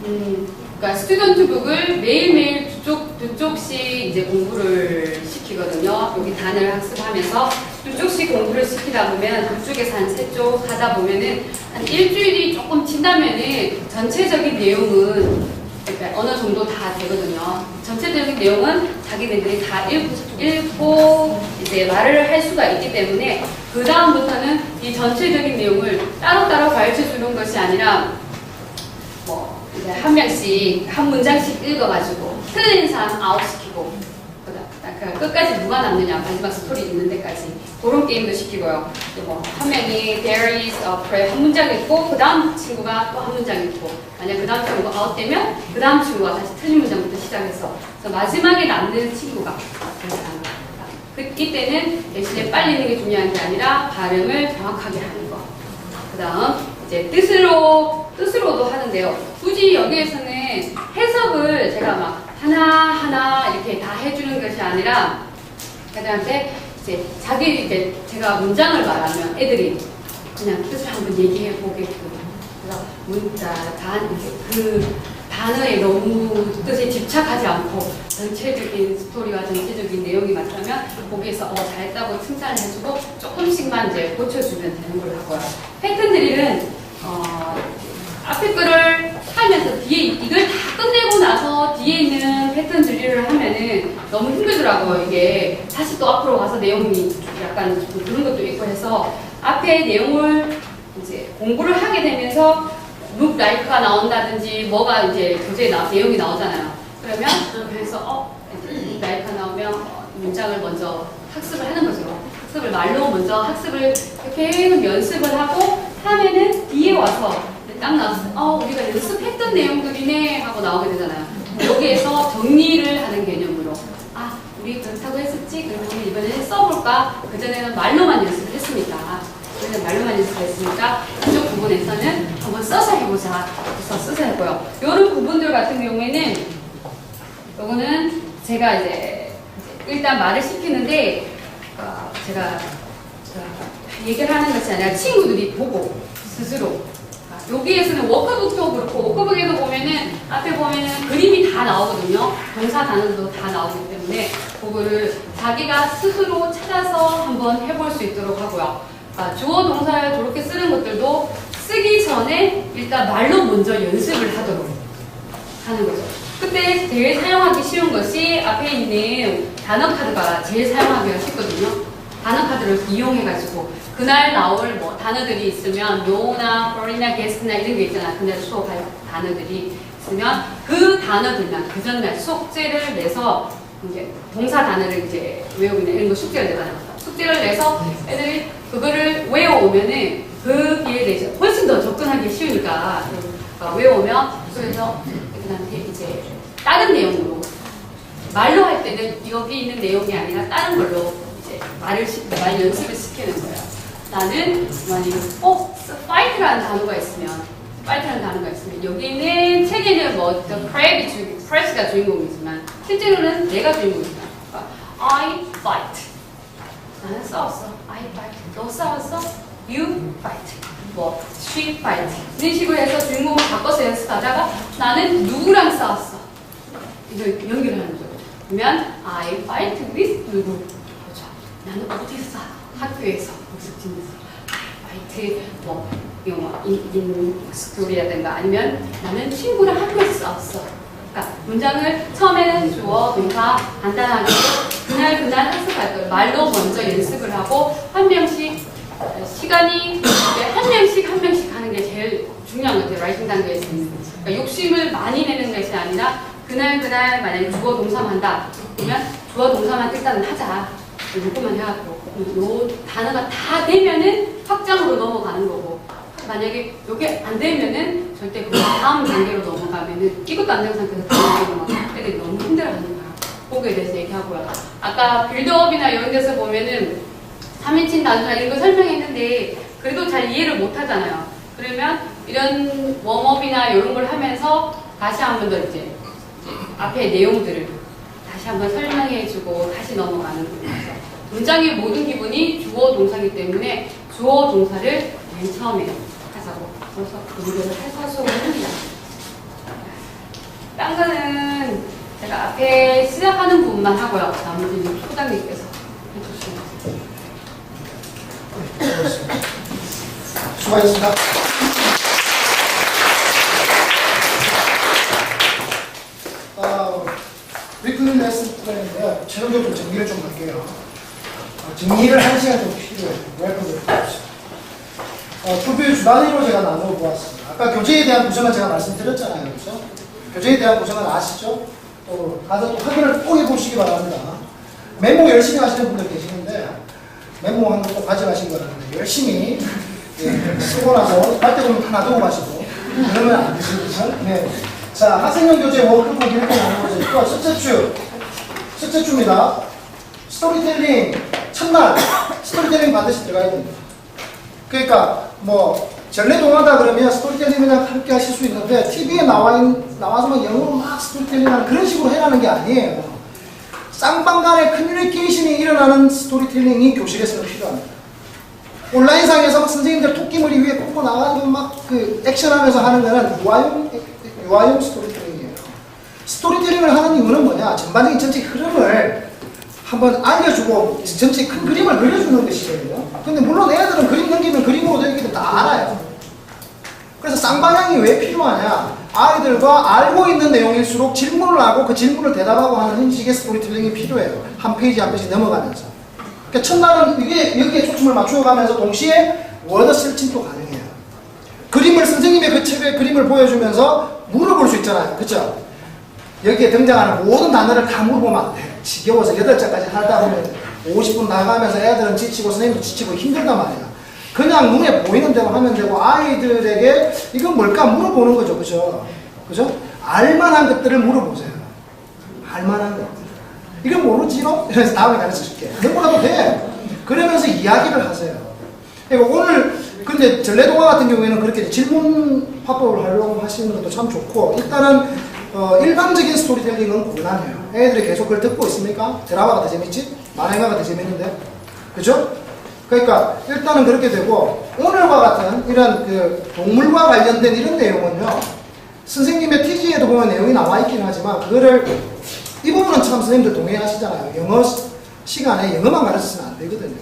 B: 그러니까 스튜던트북을 매일매일 두 쪽씩 이제 공부를 시키거든요. 여기 단어를 학습하면서 두 쪽씩 공부를 시키다 보면 두 쪽에서 한 3쪽 하다 보면은 한 일주일이 조금 지나면은 전체적인 내용은 그러니까 어느 정도 다 되거든요. 전체적인 내용은 자기네들이 다 읽고 이제 말을 할 수가 있기 때문에 그 다음부터는 이 전체적인 내용을 따로따로 가르쳐 주는 것이 아니라 이제 한 명씩 한 문장씩 읽어가지고 틀린 사람 아웃시키고 그러니까 끝까지 누가 남느냐 마지막 스토리 있는 데까지 그런 게임도 시키고요. 또 한 명이 there is a prayer 한 문장 읽고 그 다음 친구가 또 한 문장 읽고 만약 그 다음 친구가 아웃되면 그 다음 친구가 다시 틀린 문장부터 시작해서 그래서 마지막에 남는 친구가 이때는 대신에 빨리 읽는 게 중요한 게 아니라 발음을 정확하게 하는 거. 그 다음 이제 뜻으로도 하는데요. 굳이 여기에서는 해석을 제가 막 하나하나 이렇게 다 해주는 것이 아니라 애들한테 이제 제가 문장을 말하면 애들이 그냥 뜻을 한번 얘기해 보게끔 그래서 그 단어에 너무 뜻에 집착하지 않고 전체적인 스토리와 전체적인 내용이 맞다면 거기에서 잘했다고 칭찬을 해주고 조금씩만 이제 고쳐주면 되는 걸로 하고요. 패턴 드릴은 앞에 거를 하면서 뒤에 이걸 다 끝내고 나서 뒤에 있는 패턴 드릴을 하면은 너무 힘들더라고요. 이게 다시 또 앞으로 가서 내용이 약간 그런 것도 있고 해서 앞에 내용을 이제 공부를 하게 되면서 look like가 나온다든지 뭐가 이제 교재에 내용이 나오잖아요. 그러면 그래서 look like가 나오면 문장을 먼저 학습을 하는 거죠. 학습을 말로 먼저 학습을 계속 연습을 하고 하면은 뒤에 와서 딱 나와서 우리가 연습했던 내용들이네 하고 나오게 되잖아요. 여기에서 정리를 하는 개념으로 우리 그렇다고 했었지? 그러면 이번에는 써볼까? 그전에는 말로만 연습을 했으니까 그전에 말로만 연습했으니까 이쪽 부분에서는 한번 써서 해보자. 그래서 써서 해보고요. 이런 부분들 같은 경우에는 요거는 제가 이제 일단 말을 시키는데 제가 얘기를 하는 것이 아니라 친구들이 보고 스스로 여기에서는 워크북도 그렇고 워크북에도 보면은 앞에 보면은 그림이 다 나오거든요. 동사 단어도 다 나오기 때문에 그거를 자기가 스스로 찾아서 한번 해볼 수 있도록 하고요. 주어 동사를 저렇게 쓰는 것들도 쓰기 전에 일단 말로 먼저 연습을 하도록 하는 거죠. 그때 제일 사용하기 쉬운 것이 앞에 있는 단어 카드가 제일 사용하기가 쉽거든요. 단어 카드를 이용해가지고 그날 나올 단어들이 있으면 no나 for이나 guess나 이런 게 있잖아. 그날 수업할 단어들이 있으면 그 단어들만 그 전날 숙제를 내서 이제 동사 단어를 이제 외우기나 이런 거 숙제를 내잖아요. 숙제를 내서 애들이 그거를 외워오면은 그 기회에 대해서 훨씬 더 접근하기 쉬우니까 외워오면 그래서 애들한테 이제 다른 내용으로 말로 할 때는 여기 있는 내용이 아니라 다른 걸로 이제 말 연습을 시키는 거예요. 나는 만약에 fight라는 단어가 있으면 여기는 책에는 뭐 프레스가 주인공이지만 실제로는 내가 주인공이잖아. 그러니까 I fight. 나는 싸웠어. I fight. 너 싸웠어? You fight. 뭐 she fight. 이런 식으로 해서 주인공을 바꿔서 연습하다가 나는 누구랑 싸웠어? 이거 연결하는 거죠. 그러면 I fight with 누구? 그렇죠. 나는 어디서 싸워? 학교에서, 무슨 팀에서. I fight 뭐 인 스쿨이라든가 아니면 나는 친구랑 학교에서 싸웠어. 그러니까 문장을 처음에는 주어, 동사 간단하게 그날 학습할 거예요. 말로 먼저 연습을 하고 한 명씩 시간이 한 명씩 하는 게 제일 중요한 것 같아요. 라이팅 단계에서는. 그러니까 욕심을 많이 내는 것이 아니라 그날 만약에 주어 동사만 한다. 그러면 주어 동사만 일단은 하자. 요거만 해갖고 요 단어가 다 되면은 확장으로 넘어가는 거고. 만약에 이게 안 되면은 절대 그 다음 단계로 넘어가면은 이것도 안 되는 상태에서 다음 단계로 넘어가면 애들이 너무 힘들어하는 거야. 거기에 대해서 얘기하고요. 아까 빌드업이나 이런 데서 보면은 3인칭 단수나 이런 거 설명했는데 그래도 잘 이해를 못 하잖아요. 그러면 이런 웜업이나 이런 걸 하면서 다시 한 번 더 이제 앞에 내용들을 다시 한번 설명해주고 다시 넘어가는 거예요. 문장의 모든 기본이 주어 동사이기 때문에 주어 동사를 맨 처음에 하자고. 그래서 그 문제를 해서수업을 합니다. 딴 거는 제가 앞에 시작하는 부분만 하고요. 나머지는 소장님께서 해주시면 돼요.
A: 수고하셨습니다. 리플 레슨 프로그램인데요. 최종적으로 정리를 좀 할게요. 정리를 한 시간 좀 필요해요. 웰컴을 투표 주단위로 제가 나누어 보았습니다. 아까 교재에 대한 구성은 제가 말씀드렸잖아요. 그렇죠? 교재에 대한 구성은 아시죠? 가서 또 확인을 꼭 해보시기 바랍니다. 메모 열심히 하시는 분들 계시는데 메모 한 거 꼭 가져가시기 바랍니다. 열심히 쓰고 나서 갈 때 보면 다 놔두고 가시고 그러면 안 되시죠? 네. 자, 학생용 교재 워크북 이렇게 나누어져 있고 첫째 주입니다. 스토리텔링 첫날 스토리텔링 반드시 들어가야 됩니다. 그러니까 뭐 전래동화다 그러면 스토리텔링 그냥 함께 하실 수 있는데 TV에 나와서만 영어로 막 스토리텔링하는 그런 식으로 해라는 게 아니에요. 쌍방간의 커뮤니케이션이 일어나는 스토리텔링이 교실에서는 필요합니다. 온라인상에서 선생님들 토끼머리 위에 꽂고 나가지고 막 그 액션하면서 하는 거는 유아용 스토리텔링이에요. 스토리텔링을 하는 이유는 뭐냐? 전반적인 전체 흐름을 한번 알려주고 전체 큰 그림을 그려주는 것이거든요. 근데 물론 애들은 그림 넘기면 그림으로 되기도 다 알아요. 그래서 쌍방향이 왜 필요하냐? 아이들과 알고 있는 내용일수록 질문을 하고 그 질문을 대답하고 하는 형식의 스토리텔링이 필요해요. 한 페이지 한 페이지 넘어가면서. 그러니까 첫날은 이게 여기에 초점을 맞추어가면서 동시에 워드 설칭도 가능해요. 그림을 선생님의 그 책의 그림을 보여주면서 물어볼 수 있잖아요. 그렇죠? 여기에 등장하는 모든 단어를 다 물어보면 안 돼. 지겨워서 8자까지 하다 보면 50분 나가면서 애들은 지치고 선생님도 지치고 힘들단 말이야. 그냥 눈에 보이는 대로 하면 되고 아이들에게 이건 뭘까 물어보는 거죠. 그죠? 그죠? 알만한 것들을 물어보세요. 알만한 것들. 이건 모르지 너? 이래서 다음에 가르쳐 줄게. 넘어가도 돼. 그러면서 이야기를 하세요. 그러니까 오늘 근데 전래동화 같은 경우에는 그렇게 질문 화법을 활용하시는 것도 참 좋고 일단은 일반적인 스토리텔링은 곤란해요. 애들이 계속 그걸 듣고 있습니까? 드라마가 더 재밌지? 만화가 더 재밌는데? 그죠? 그러니까 일단은 그렇게 되고 오늘과 같은 이런 그 동물과 관련된 이런 내용은요 선생님의 TG에도 보면 내용이 나와 있긴 하지만 그거를 이 부분은 참 선생님들 동의하시잖아요. 영어 시간에 영어만 가르치면 안 되거든요.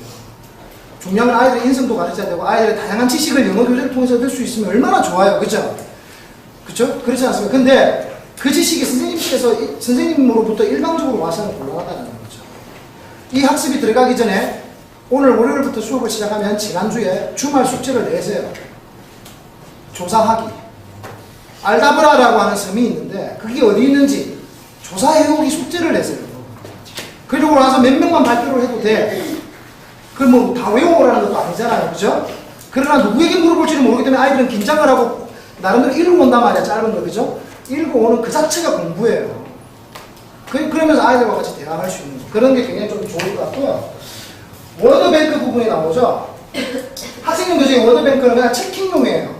A: 중요한 건 아이들 인성도 가르쳐야 되고 아이들의 다양한 지식을 영어 교재를 통해서 얻을 수 있으면 얼마나 좋아요. 그죠? 그죠? 그렇지 않습니까? 근데 그 지식이 선생님으로부터 일방적으로 와서는 곤란하다는 거죠. 이 학습이 들어가기 전에 오늘 월요일부터 수업을 시작하면 지난주에 주말 숙제를 내세요. 조사하기. 알다브라라고 하는 섬이 있는데 그게 어디 있는지 조사해오기 숙제를 내세요. 그리고 나서 몇 명만 발표를 해도 돼. 그걸 뭐 다 외워오라는 것도 아니잖아요. 그죠? 그러나 누구에게 물어볼지는 모르기 때문에 아이들은 긴장을 하고 나름대로 읽어본단 말이야. 짧은 거. 그죠? 읽어오는 그 자체가 공부예요. 그러면서 아이들과 같이 대화할 수 있는 그런 게 굉장히 좀 좋을 것 같고요. 워드뱅크 부분이 나오죠. 학생님들 중에 워드뱅크는 그냥 체킹용이에요.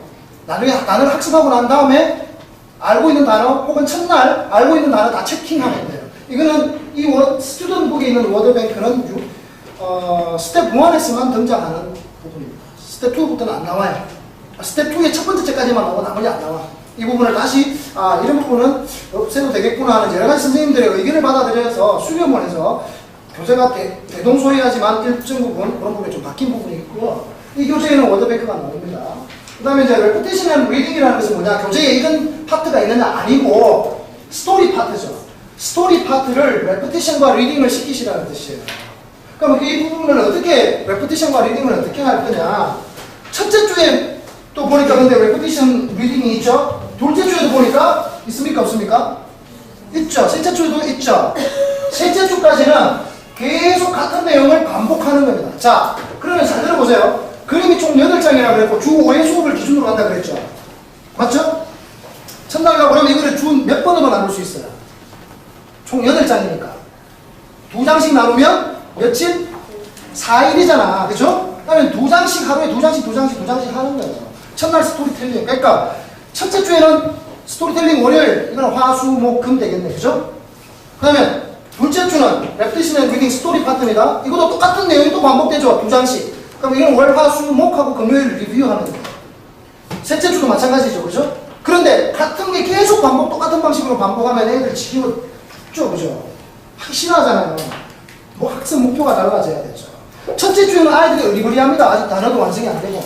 A: 나중에 단어를 학습하고 난 다음에 알고 있는 단어 혹은 첫날 알고 있는 단어 다 체킹하면 돼요. 이거는 이 스튜던북에 있는 워드뱅크는 스텝 1에서만 등장하는 부분입니다. 스텝 2부터는 안 나와요. 스텝 2의 첫 번째 책까지만 나오고 나머지 안 나와. 이 부분을 다시 이런 부분은 없애도 되겠구나 하는 여러 가지 선생님들의 의견을 받아들여서 수렴을 해서 교재가 대동소이하지만 일정 부분 그런 부분이 좀 바뀐 부분이 있고요. 이 교재에는 워드뱅크가 나옵니다. 그 다음에 이제 repetition reading이라는 것은 뭐냐, 교재에 이런 파트가 있느냐 아니고 스토리 파트죠. 스토리 파트를 repetition과 reading을 시키시라는 뜻이에요. 그럼 이 부분을 어떻게 repetition과 reading을 어떻게 할 거냐. 첫째 주에 또 보니까 근데 repetition reading이 있죠. 둘째 주에도 보니까 있습니까 없습니까? 있죠. 셋째 주에도 있죠. 셋째 주까지는 계속 같은 내용을 반복하는 겁니다. 자, 그러면 잘 들어보세요. 그림이 총 8장이라고 그랬고 주 5회 수업을 기준으로 한다 그랬죠. 맞죠? 첫날가 그러면 이거를 주 몇 번으로 나눌 수 있어요? 총 8장이니까 2장씩 나누면 며칠? 4일이잖아. 그죠? 그러면 2장씩 하루에 2장씩 하는 거예요. 첫날 스토리텔링. 그러니까 첫째 주에는 스토리텔링 월요일, 이거는 화, 수, 목, 금 되겠네. 그죠? 그러면 둘째 주는 repetition and reading 스토리 파트입니다. 이것도 똑같은 내용이 또 반복되죠. 2장씩. 그럼 이건 월, 화, 수, 목하고 금요일 리뷰하는 거예요. 셋째 주도 마찬가지죠. 그죠? 그런데 같은 게 계속 똑같은 방식으로 반복하면 애들 지겹죠. 그죠? 하기 싫어하잖아요. 뭐 학습 목표가 달라져야 되죠. 첫째 주에는 아이들이 어리버리합니다. 아직 단어도 완성이 안 되고.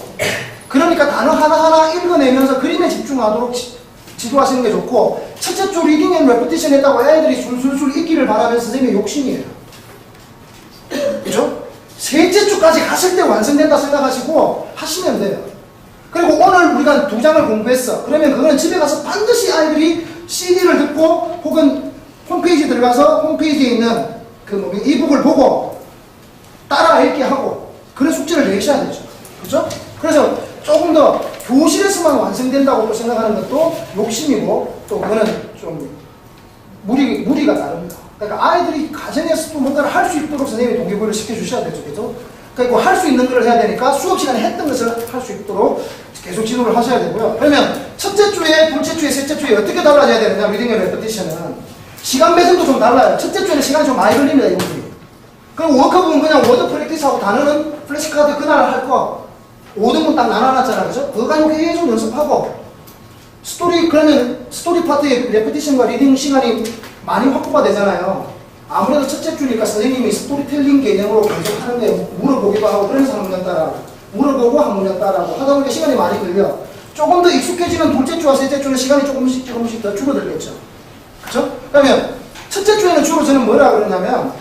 A: 그러니까 단어 하나하나 읽어내면서 그림에 집중하도록 지도하시는 게 좋고, 첫째 주 리딩 앤 레피티션 했다고 애들이 술술술 읽기를 바라면 선생님의 욕심이에요. 그죠? 셋째 주까지 갔을 때 완성된다 생각하시고 하시면 돼요. 그리고 오늘 우리가 2장을 공부했어. 그러면 그거는 집에 가서 반드시 아이들이 CD를 듣고 혹은 홈페이지 들어가서 홈페이지에 있는 그 이북을 보고 따라 읽게 하고 그런 숙제를 내셔야 되죠. 그죠? 그래서 조금 더 교실에서만 완성된다고 생각하는 것도 욕심이고 또 그거는 좀 무리가 다릅니다. 그러니까 아이들이 가정에서도 뭔가를 할 수 있도록 선생님이 동기부여를 시켜주셔야 되죠. 그죠? 그리고 할 수 있는 걸 해야 되니까 수업 시간에 했던 것을 할 수 있도록 계속 지도를 하셔야 되고요. 그러면 첫째 주에, 둘째 주에, 셋째 주에 어떻게 달라져야 되느냐, 리딩 앤 레피티션은 시간 배정도 좀 달라요. 첫째 주에는 시간이 좀 많이 걸립니다, 이분들이. 그럼 워크북은 그냥 워드 프랙티스하고 단어는 플래시카드 그날 할 거 5등분 딱 나눠놨잖아. 그죠? 그거 가지고 계속 연습하고 그러면 스토리 파트의 레피티션과 리딩 시간이 많이 확보가 되잖아요. 아무래도 첫째 주니까 선생님이 스토리텔링 개념으로 계속 하는데 물어보기도 하고 그래서 한 문장 따라하고 물어보고 한 문장 따라하고 하다 보니까 시간이 많이 걸려. 조금 더 익숙해지는 둘째 주와 셋째 주는 시간이 조금씩 더 줄어들겠죠. 그죠? 그러면 첫째 주에는 주로 저는 뭐라 그러냐면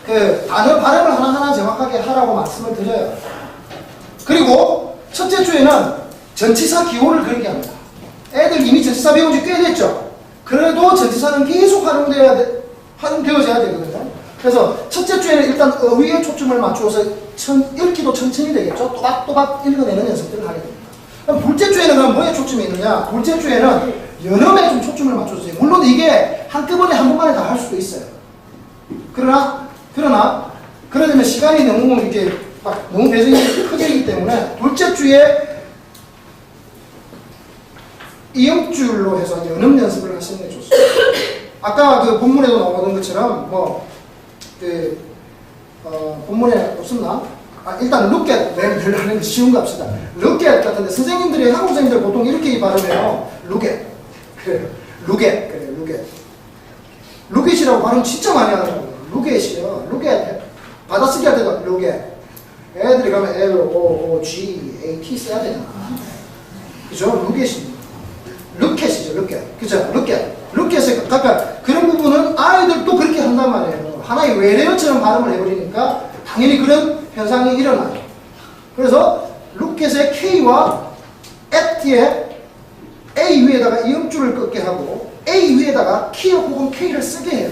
A: 그 단어 발음을 하나하나 정확하게 하라고 말씀을 드려요. 그리고 첫째 주에는 전치사 기호를 그렇게 합니다. 애들 이미 전치사 배운 지 꽤 됐죠? 그래도 전치사는 계속 활용되어져야 되거든요. 그래서 첫째 주에는 일단 어휘에 초점을 맞추어서 읽기도 천천히 되겠죠? 또박또박 읽어내는 연습들을 하게 됩니다. 그럼 둘째 주에는 그럼 뭐에 초점이 있느냐? 둘째 주에는 연음에 좀 초점을 맞춰주세요. 물론 이게 한꺼번에 한 번만에 다 할 수도 있어요. 그러나 그러려면 시간이 너무 이렇게 너무 배정이 크게이기 때문에 둘째 주에 이음줄로 해서 연음 연습을 하시는 게 좋습니다. 아까 그 본문에도 나오던 것처럼 본문에 없었나? 일단 look at 늘 하는 게 쉬운 거 합시다. look at 같은데 선생님들이 한국 선생님들 보통 이렇게 발음해요. look at 그래요. look at 그래요. look at look at이라고 발음 진짜 많이 하더라고요. look at이요. look at 받아쓰기 할 때도 look at 애들이 가면 L-O-O-G-A-T 써야 되나? 그죠? look at입니다. look at이죠. look at 그죠? look at look at에 그러니까 그런 부분은 아이들도 그렇게 한단 말이에요. 하나의 외래어처럼 발음을 해버리니까 당연히 그런 현상이 일어나요. 그래서 look at의 K와 at의 A 위에다가 이음줄을 긋게 하고 A 위에다가 키어 혹은 K를 쓰게 해요.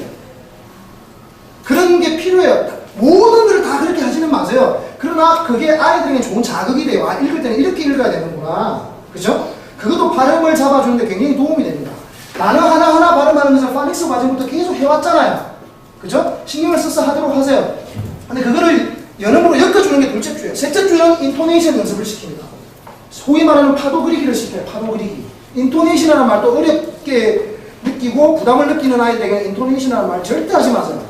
A: 그런 게 필요해요. 모든 걸 다 그렇게 하지는 마세요. 그러나 그게 아이들에게 좋은 자극이 돼요. 읽을 때는 이렇게 읽어야 되는구나. 그죠? 그것도 발음을 잡아주는데 굉장히 도움이 됩니다. 단어 하나하나 발음하는 것을 파닉스 과정부터 계속 해왔잖아요. 그죠? 신경을 써서 하도록 하세요. 근데 그거를 연음으로 엮어주는 게 둘째 주예요. 셋째 주는 인토네이션 연습을 시킵니다. 소위 말하는 파도 그리기를 시켜요. 파도 그리기. 인토네이션이라는 말도 어렵게 느끼고 부담을 느끼는 아이들에게 인토네이션이라는 말 절대 하지 마세요.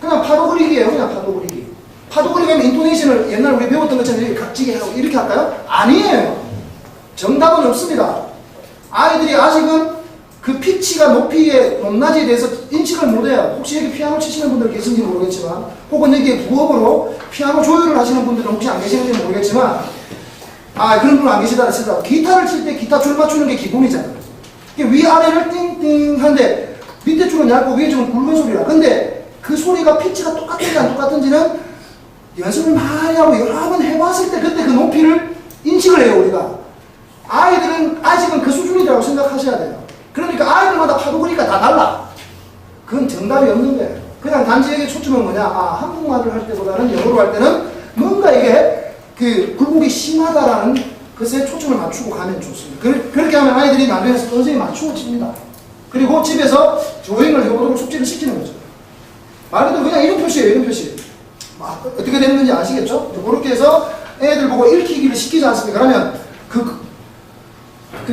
A: 그냥 파도 그리기예요. 그냥 파도 그리기. 파도 그리기 하면 인토네이션을 옛날 우리 배웠던 것처럼 이렇게 각지게 하고 이렇게 할까요? 아니에요. 정답은 없습니다. 아이들이 아직은 그 피치가 높이의 높낮이에 대해서 인식을 못해요. 혹시 여기 피아노 치시는 분들 계신지 모르겠지만, 혹은 여기에 부업으로 피아노 조율을 하시는 분들은 혹시 안 계시는지 모르겠지만, 그런 분은 안 계시다 치더라도 기타를 칠 때 기타 줄 맞추는 게 기본이잖아요. 위아래를 띵띵 하는데 밑에 줄은 얇고 위에 줄은 굵은 소리라. 근데 그 소리가 피치가 똑같은지 안 똑같은지는 연습을 많이 하고 여러 번 해봤을 때 그때 그 높이를 인식을 해요, 우리가. 아이들은 아직은 그 수준이라고 생각하셔야 돼요. 그러니까 아이들마다 파도 그리기가 다 달라. 그건 정답이 없는 거예요. 그냥 단지 여기 초점은 뭐냐, 한국말을 할 때보다는 영어로 할 때는 뭔가 이게 그 굴곡이 심하다라는 것에 초점을 맞추고 가면 좋습니다. 그렇게 하면 아이들이 나중에 선생님이 맞추어집니다. 그리고 집에서 조행을 해보도록 숙지를 시키는 거죠. 말 그대로 그냥 이런 표시예요, 이런 표시. 어떻게 되는 건지 아시겠죠? 그렇게 해서 애들 보고 읽히기를 시키지 않습니까? 그러면 그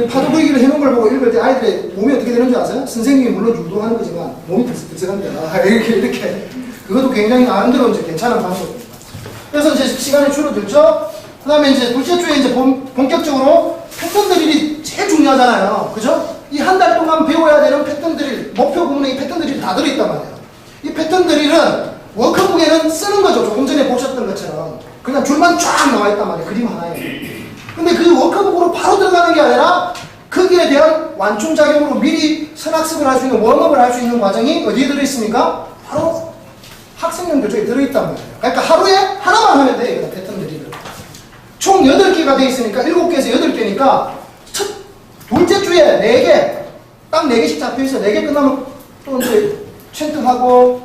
A: 파도 그리기를 해놓은 걸 보고 읽을 때 아이들의 몸이 어떻게 되는 줄 아세요? 선생님이 물론 유도하는 거지만 몸이 들썩들썩합니다. 이렇게. 그것도 굉장히 나름대로 이제 괜찮은 방법입니다. 그래서 이제 시간이 줄어들죠? 그 다음에 이제 둘째 주에 이제 본격적으로 패턴 드릴이 제일 중요하잖아요. 그죠? 이 한 달 동안 배워야 되는 패턴 드릴, 목표 부분에 이 패턴 드릴이 다 들어있단 말이에요. 이 패턴 드릴은 워크북에는 쓰는 거죠. 조금 전에 보셨던 것처럼. 그냥 줄만 쫙 나와 있단 말이에요. 그림 하나에. 근데 그 워크북으로 바로 들어가는 게 아니라 거기에 대한 완충작용으로 미리 선학습을 할 수 있는, 웜업을 할 수 있는 과정이 어디에 들어있습니까? 바로 학생용 교재에 들어있단 말이에요. 그러니까 하루에 하나만 하면 돼요. 이거 패턴 드릴을. 총 8개가 되어 있으니까 7개에서 8개니까 둘째 주에 4개, 딱 4개씩 잡혀있어요. 4개 끝나면 또 이제 챈트하고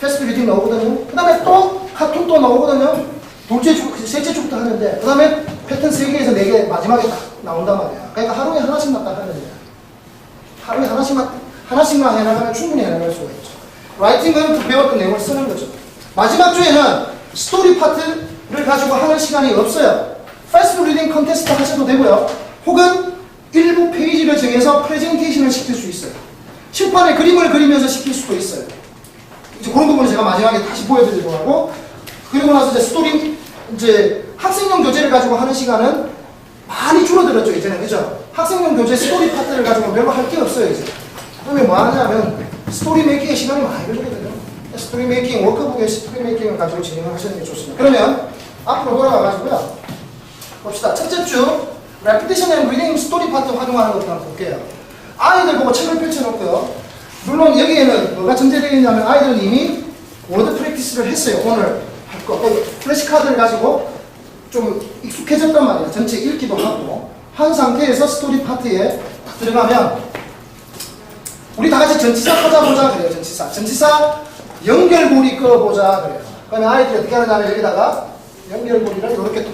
A: 패스트 리딩 나오거든요. 그 다음에 또 카툰 또 나오거든요. 둘째 주, 셋째 주부터 하는데, 그 다음에 패턴 3개에서 4개 마지막에 딱 나온단 말이에요. 그러니까 하루에 하나씩만 딱 하면 돼요. 하루에 하나씩만 해나가면 충분히 해나갈 수가 있죠. 라이팅은 그 배웠던 내용을 쓰는 거죠. 마지막 주에는 스토리 파트를 가지고 하는 시간이 없어요. 패스트 리딩 컨테스트 하셔도 되고요. 혹은 일부 페이지를 정해서 프레젠테이션을 시킬 수 있어요. 칠판에 그림을 그리면서 시킬 수도 있어요. 이제 그런 부분을 제가 마지막에 다시 보여드리려고 하고, 그리고 나서 이제 스토리, 이제 학생용 교재를 가지고 하는 시간은 많이 줄어들었죠, 이제는. 그죠? 학생용 교재 스토리 파트를 가지고 별로 할 게 없어요, 이제. 그러면 뭐 하냐면, 스토리 메이킹에 시간이 많이 걸리거든요. 스토리 메이킹, 워크북의 스토리 메이킹을 가지고 진행을 하시는 게 좋습니다. 그러면, 앞으로 돌아가가지고요. 봅시다. 첫째 주, Repetition and Reading 스토리 파트 활용하는 것부터 한번 볼게요. 아이들 보고 책을 펼쳐놓고요. 물론 여기에는 뭐가 전제되어 있냐면, 아이들은 이미 워드 프랙티스를 했어요. 오늘 할 거. 플래시카드를 가지고 좀 익숙해졌단 말이에요. 전체 읽기도 하고. 한 상태에서 스토리 파트에 딱 들어가면, 우리 다 같이 전치사 찾아보자 그래요. 전치사 연결고리 꺼보자 그래요. 그러면 아이들이 어떻게 하느냐면 여기다가 연결고리를 이렇게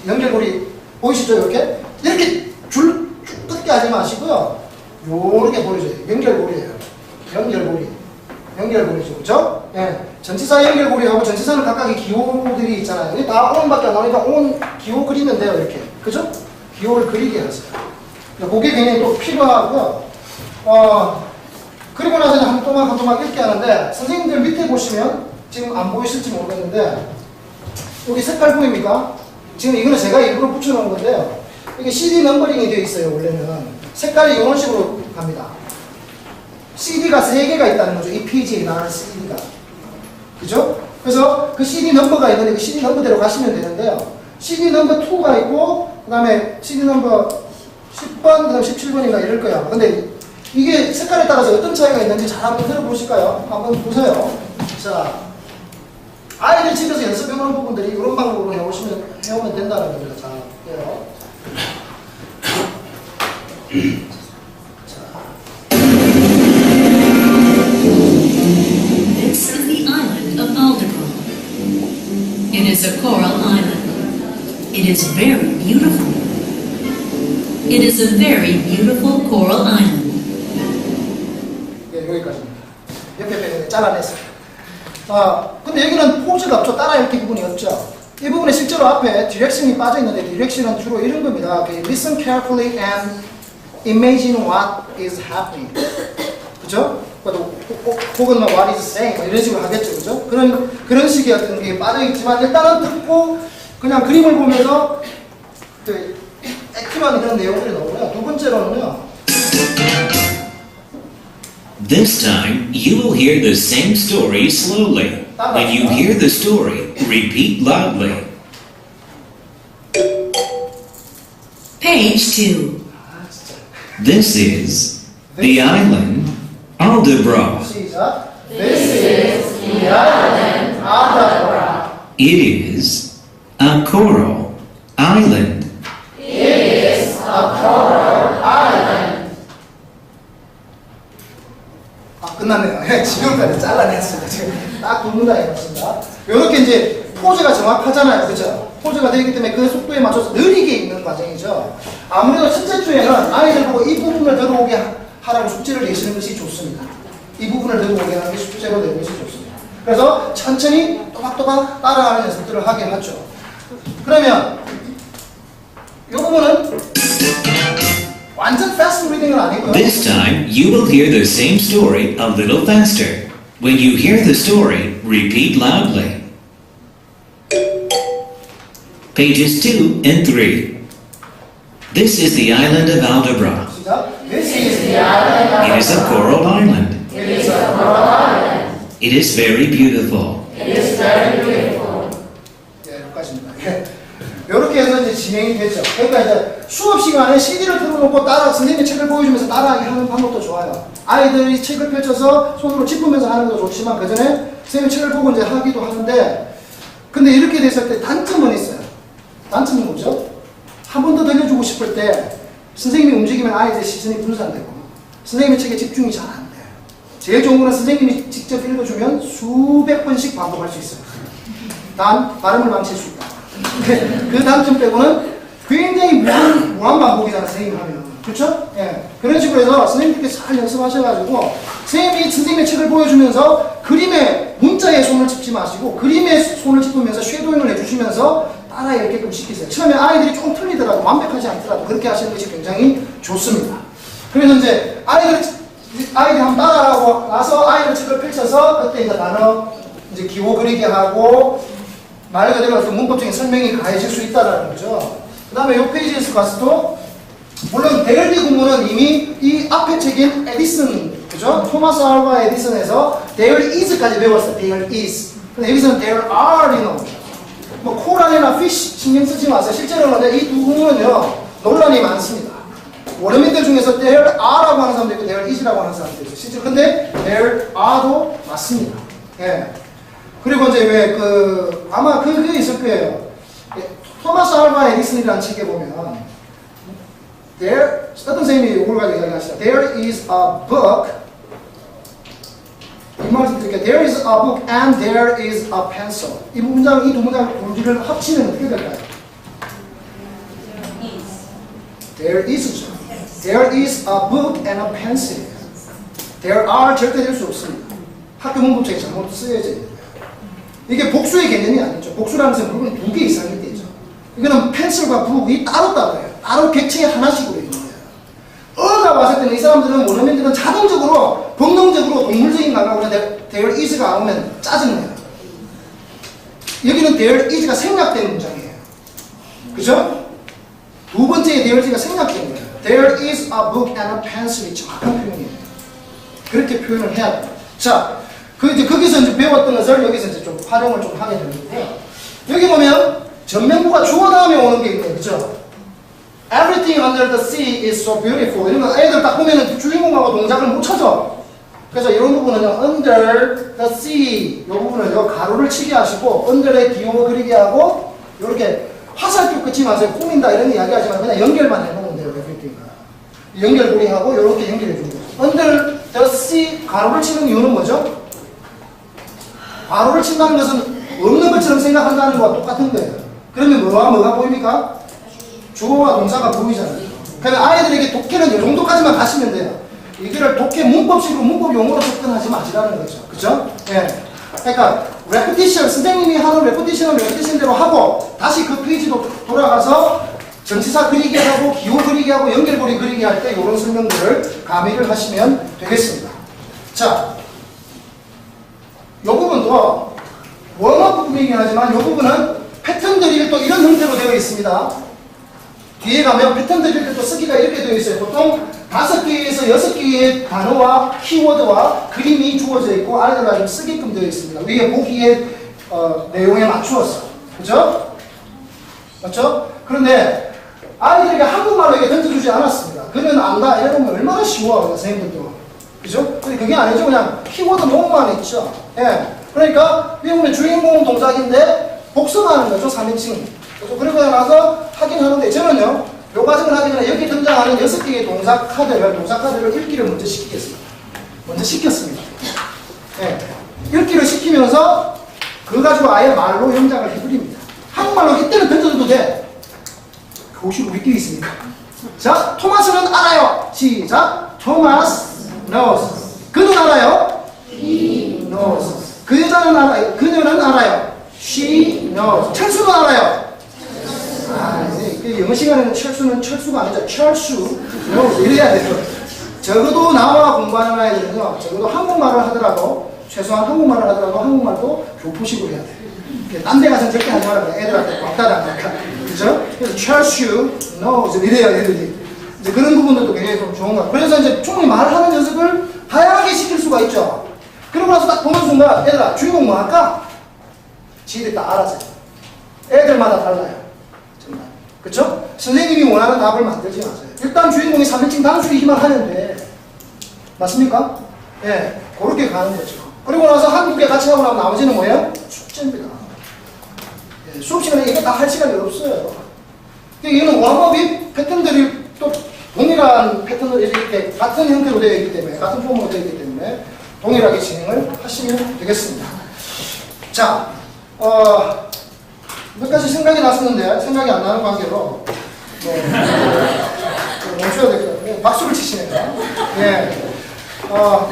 A: 연결고리 보이시죠? 이렇게 줄 쭉 뜯게 하지 마시고요. 요렇게 보여줘요. 연결고리예요. 연결고리죠. 그죠? 예. 전치사 연결고리하고 전치사는 각각의 기호들이 있잖아요. 여기 다 on밖에 안 나오니까 on 기호 그리면 돼요. 이렇게. 그죠? 기호를 그리게 하세요. 그게 굉장히 또 필요하고요. 그리고 나서 한 토막 읽게 하는데, 선생님들 밑에 보시면 지금 안 보이실지 모르겠는데, 여기 색깔 보입니까? 지금 이거는 제가 일부러 붙여놓은 건데요. 이게 CD 넘버링이 되어 있어요, 원래는. 색깔이 이런 식으로 갑니다. CD가 3개가 있다는 거죠. 이 페이지에 나오는 CD가. 그죠? 그래서 그 CD 넘버가 있는데 그 CD 넘버대로 가시면 되는데요. CD 넘버 2가 있고, 그 다음에 CD 넘버 10번, 그 다음에 17번인가 이럴 거야. 근데 이게 색깔에 따라서 어떤 차이가 있는지 잘 한번 들어보실까요? 한번 보세요. 자, 아이들 집에서 연습해보는 부분들이 이런 방법으로 해오면 된다는 겁니다. 자, 볼게요.
C: This is the island of Aldebaran. It is a coral island. It is very beautiful. It is a very beautiful coral island.
A: 옆에 배경에 잘라냈어요. 근데 여기는 포즈가 없죠. 따라 읽기 부분이 없죠. 이 부분에 실제로 앞에 디렉션이 빠져 있는데 디렉션은 주로 이런 겁니다. Listen carefully and imagine what is happening. 그죠? 혹은 what is saying 이런 식으로 하겠죠. 그죠? 그런 식의 어떤 게 빠져 있지만 일단은 듣고 그냥 그림을 보면서 액티브한 이런 내용들이 나오고요. 두 번째로는요.
D: This time, you will hear the same story slowly. When you hear the story, repeat loudly.
C: Page 2.
D: This is the island Aldabra.
A: 시작. This is the island Aldabra.
D: It is a coral island.
A: It is a coral island. 끝났네요. 지금까지 잘라냈습니다. 지금 딱 두 문단이 있습니다. 이렇게 이제 포즈가 정확하잖아요. 그죠? 포즈가 되기 때문에 그 속도에 맞춰서 느리게 읽는 과정이죠. 아무래도 첫째 주에는 아이들 보고 이 부분을 들어오게 하라고 숙제를 내시는 것이 좋습니다. 이 부분을 들어오게 하는 게 숙제로 내는 것이 좋습니다. 그래서 천천히 또박또박 따라가는 연습들을 하게 하죠. 그러면 이 부분은 완전 fast reading은 아니고요.
D: This time, you will hear the same story a little faster. When you hear the story, repeat loudly. Pages 2 and 3. This is the island of Aldabra.
A: 시작. This is the island.
D: It is a coral island.
A: It is a coral island.
D: It is very beautiful.
A: It is very beautiful. 네, 여기까지입니다. 이렇게 해서 이제 진행이 되죠. 그러니까 이제 수업 시간에 CD를 틀어놓고 선생님이 책을 보여주면서 따라하기 하는 방법도 좋아요. 아이들이 책을 펼쳐서 손으로 짚으면서 하는 것도 좋지만 그 전에 선생님이 책을 보고 이제 하기도 하는데 근데 이렇게 됐을 때 단점은 있어요. 단점은 뭐죠? 한 번 더 들려주고 싶을 때 선생님이 움직이면 아이들의 시선이 분산되고 선생님의 책에 집중이 잘 안 돼요. 제일 좋은 거는 선생님이 직접 읽어주면 수백 번씩 반복할 수 있어요. 단 발음을 망칠 수 있다. 그 단점 빼고는 굉장히 무한 반복이잖아, 선생님이 하면. 그렇죠? 예. 그런 식으로 해서 선생님들께 잘 연습하셔가지고 선생님이 선생님의 책을 보여주면서 그림의 문자에 손을 짚지 마시고 그림에 손을 짚으면서 쉐도잉을 해주시면서 따라 읽게끔 시키세요. 처음에 아이들이 조금 틀리더라도 완벽하지 않더라도 그렇게 하시는 것이 굉장히 좋습니다. 그래서 이제 아이들이 한번 따라하고 나서 아이들 책을 펼쳐서 그때 이제 단어 이제 기호 그리게 하고 말 그대로 문법적인 설명이 가해질 수 있다는 거죠. 그 다음에 이 페이지에서 봤어도 물론 데일리 구문은 이미 이 앞에 책인 에디슨, 그죠? 토마스 알바 에디슨에서 there is까지 배웠어요. there is. 근데 여기서는 there are이 나오죠. 뭐 코랄이나 fish 신경 쓰지 마세요. 실제로는 이 두 구문은요 논란이 많습니다. 원어민들 중에서 there are라고 하는 사람도 있고 there is라고 하는 사람도 있어요. 실제로 근데 there are도 맞습니다. 예. 그리고 이제 왜 아마 그게 있을 거예요. 토마스 알바 에디슨이라는 책에 보면 어떤 선생님이 이걸 가지고 이야기하시죠. There is a book. 이 말씀 드릴게요. There is a book and there is a pencil. 이 두 문장을 합치면 어떻게 될까요? There is죠. There is a book and a pencil. There are 절대 될 수 없습니다. 학교 문법책에 잘못 쓰여져 있는 거예요. 이게 복수의 개념이 아니죠. 복수라는 것은 물론 두 개 이상이 되죠. 이거는 펜슬과 북이 따로따로예요. 따로 객체에 하나씩으로 있는 거예요. 어가 왔을 때는 이 사람들은 원어민들은 자동적으로 본능적으로 동물적인 감각으로 there is가 안 오면 짜증내요. 여기는 there is가 생략된 문장이에요. 그죠? 두 번째의 there is가 생략된 거예요. There is a book and a pencil이 정확한 표현이에요. 그렇게 표현을 해야 돼요. 자, 거기서 이제 배웠던 것을 여기서 이제 좀 활용을 좀 하게 되는데요. 여기 보면 전면부가 주어 다음에 오는 게 있네요. 그죠? Everything under the sea is so beautiful. 이런 거 애들 딱 보면은 주인공하고 동작을 못 찾아. 그래서 이런 부분은요, under the sea. 이 부분을요, 가로를 치게 하시고, under에 기호 그리게 하고, 이렇게 화살표 끝이 마세요. 꾸민다 이런 이야기 하지만 그냥 연결만 해놓으면 돼요. everything을. 연결고리하고 이렇게 연결해 주는 거죠. under the sea, 가로를 치는 이유는 뭐죠? 가로를 친다는 것은 없는 것처럼 생각한다는 거와 똑같은 거예요. 그러면 뭐가 보입니까? 주어와 동사가 보이잖아요. 그러면 아이들에게 독해는 이 정도까지만 가시면 돼요. 이거를 독해 문법식으로 문법 용어로 접근하지 마시라는 거죠. 그죠? 예. 그러니까 레피티션, 선생님이 하는 레피티션대로 하고 다시 그 페이지로 돌아가서 전치사 그리기 하고 기호 그리기 하고 연결고리 그리기 할 때 이런 설명들을 가미를 하시면 되겠습니다. 자, 이 부분도 웜업 부분이긴 하지만 이 부분은 패턴 드릴 또 이런 형태로 되어 있습니다. 뒤에 가면 패턴 드릴 때 또 쓰기가 이렇게 되어 있어요. 보통 5개에서 6개의 단어와 키워드와 그림이 주어져 있고 아이들과 좀 쓰게끔 되어 있습니다. 위에 보기에 내용에 맞추어서. 그죠? 맞죠? 그런데 아이들에게 한국말로 이게 던져주지 않았습니다. 그는 안다 이러면 얼마나 쉬워 선생님들도. 그죠? 근데 그게 아니죠. 그냥 키워드 너무만 있죠. 예. 그러니까 미국의 주인공 동작인데 복습하는 거죠. 3인칭. 그러고 나서 하긴 하는데 저는요. 요 과정을 하기 전에 여기 등장하는 6개의 동작 카드를 읽기를 먼저 시키겠습니다. 먼저 시켰습니다. 예. 읽기를 시키면서 그거 가지고 아예 말로 연장을 해드립니다. 한국말로 이때는 던져줘도 돼. 그 혹시 우리끼리 있습니까? 자, 토마스는 알아요. 시작. 토마스 knows. 그는 알아요. He knows. 그 여자는 알아요. 그녀는 알아요. She knows. 철수는 알아요. 그 영어 시간에는 철수가 아니죠. 철수. knows. 이래야 돼요. 적어도 나와 공부하는 아이들은요. 적어도 한국말을 하더라도 최소한 한국말을 하더라도 한국말도 교포식으로 해야 돼요. 딴 데 가서는 절대 하지 말아요. 애들한테 꽉다도 안 갈까. 그죠? 그래서 철수 knows. 이래요 애들이. 이제 그런 부분들도 굉장히 좀 좋은 것 같아요. 그래서 이제 충분히 말하는 연습을 다양하게 시킬 수가 있죠. 그러고 나서 딱 보는 순간 얘들아 주인공 뭐 할까? 지들이 다 알아서 애들마다 달라요. 정말. 그쵸? 선생님이 원하는 답을 만들지 마세요. 일단 주인공이 3인칭 단수의 힘을 하는데 맞습니까? 예, 그렇게 가는 거죠. 그리고 나서 한국에 같이 하고 나면 나머지는 뭐예요? 숙제입니다. 예, 수업 시간에 이거 다 할 시간이 없어요. 이거는 웜업이 패턴들이 또 동일한 패턴을 이렇게 같은 형태로 되어 있기 때문에 같은 폼으로 되어 있기 때문에 동일하게 진행을 하시면 되겠습니다. 자, 몇 가지 생각이 났었는데 생각이 안 나는 관계로 멈춰야 될 것 같아요. 박수를 치시네요. 예.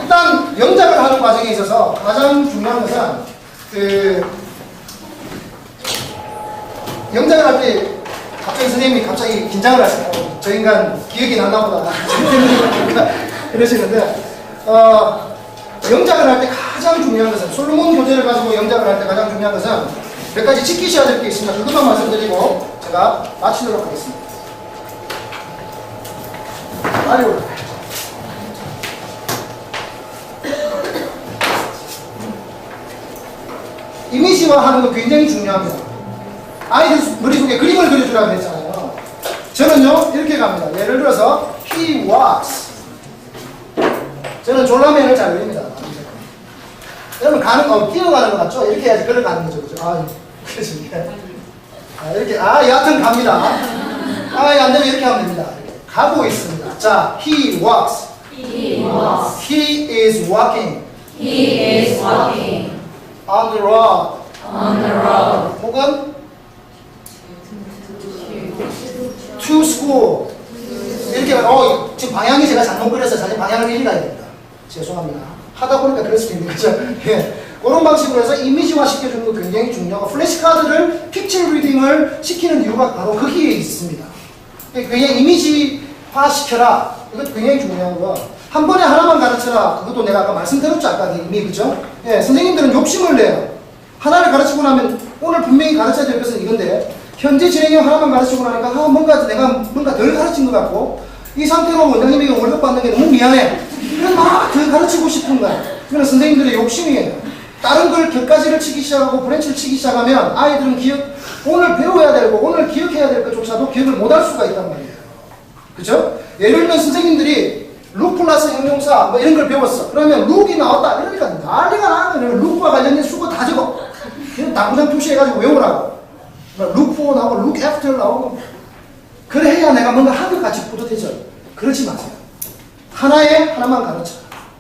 A: 일단 영작을 하는 과정에 있어서 가장 중요한 것은 그 영작을 할 때 갑자기 선생님이 갑자기 긴장을 하시고 저 인간 기억이 났나 보다 이러시는데 영작을 할 때 가장 중요한 것은 솔로몬 교재를 가지고 영작을 할 때 가장 중요한 것은 몇 가지 지키셔야 될 게 있습니다. 그것만 말씀드리고 제가 마치도록 하겠습니다. 빨리 올라가요. 이미지화하는 거 굉장히 중요합니다. 아이들 머릿속에 그림을 그려주라고 했잖아요. 저는요 이렇게 갑니다. 예를 들어서 he walks. 저는 졸라맨을 잘 그립니다. 여러분 뛰어가는 거 같죠? 이렇게 해야지 걸어가는 거죠. 그죠? 그래서 이렇게 여하튼 갑니다. 안 되면 이렇게 하면 됩니다. 가고 있습니다. 자, he walks.
E: He walks.
A: He is walking.
E: He is walking
A: On the road.
E: on the road
A: 혹은 to school. 이렇게 지금 방향이 제가 잘못 그려서 사실 방향을 읽어야 됩니다. 죄송합니다. 하다 보니까 그럴 수도 있는 거죠. 예. 그런 방식으로 해서 이미지화 시켜주는 거 굉장히 중요하고 플래시카드를 픽처 리딩을 시키는 이유가 바로 거기에 있습니다. 그냥 이미지화 시켜라. 이것도 굉장히 중요한 거. 한 번에 하나만 가르쳐라. 그것도 내가 아까 말씀드렸죠. 아까 이미 그죠? 예, 선생님들은 욕심을 내요. 하나를 가르치고 나면 오늘 분명히 가르쳐야 될 것은 이건데 현재 진행형 하나만 가르치고 나니까 내가 뭔가 덜 가르친 것 같고 이 상태로 원장님에게 월급 받는 게 너무 미안해. 그래서 막 더 가르치고 싶은 거야. 이건 선생님들의 욕심이에요. 다른 걸 격가지를 치기 시작하고 브랜치를 치기 시작하면 아이들은 오늘 배워야 되고 오늘 기억해야 될 것조차도 기억을 못할 수가 있단 말이에요. 그죠? 예를 들면 선생님들이 룩 플러스 형용사 뭐 이런 걸 배웠어. 그러면 룩이 나왔다. 이러니까 난리가 나는 룩과 관련된 수고 다 적어. 그냥 당구장 표시해가지고 외우라고. 룩 for 나오고 룩 after 나오고. 그래 해야 내가 뭔가 한 것 같이 뿌듯해져. 그러지 마세요. 하나만 가르쳐.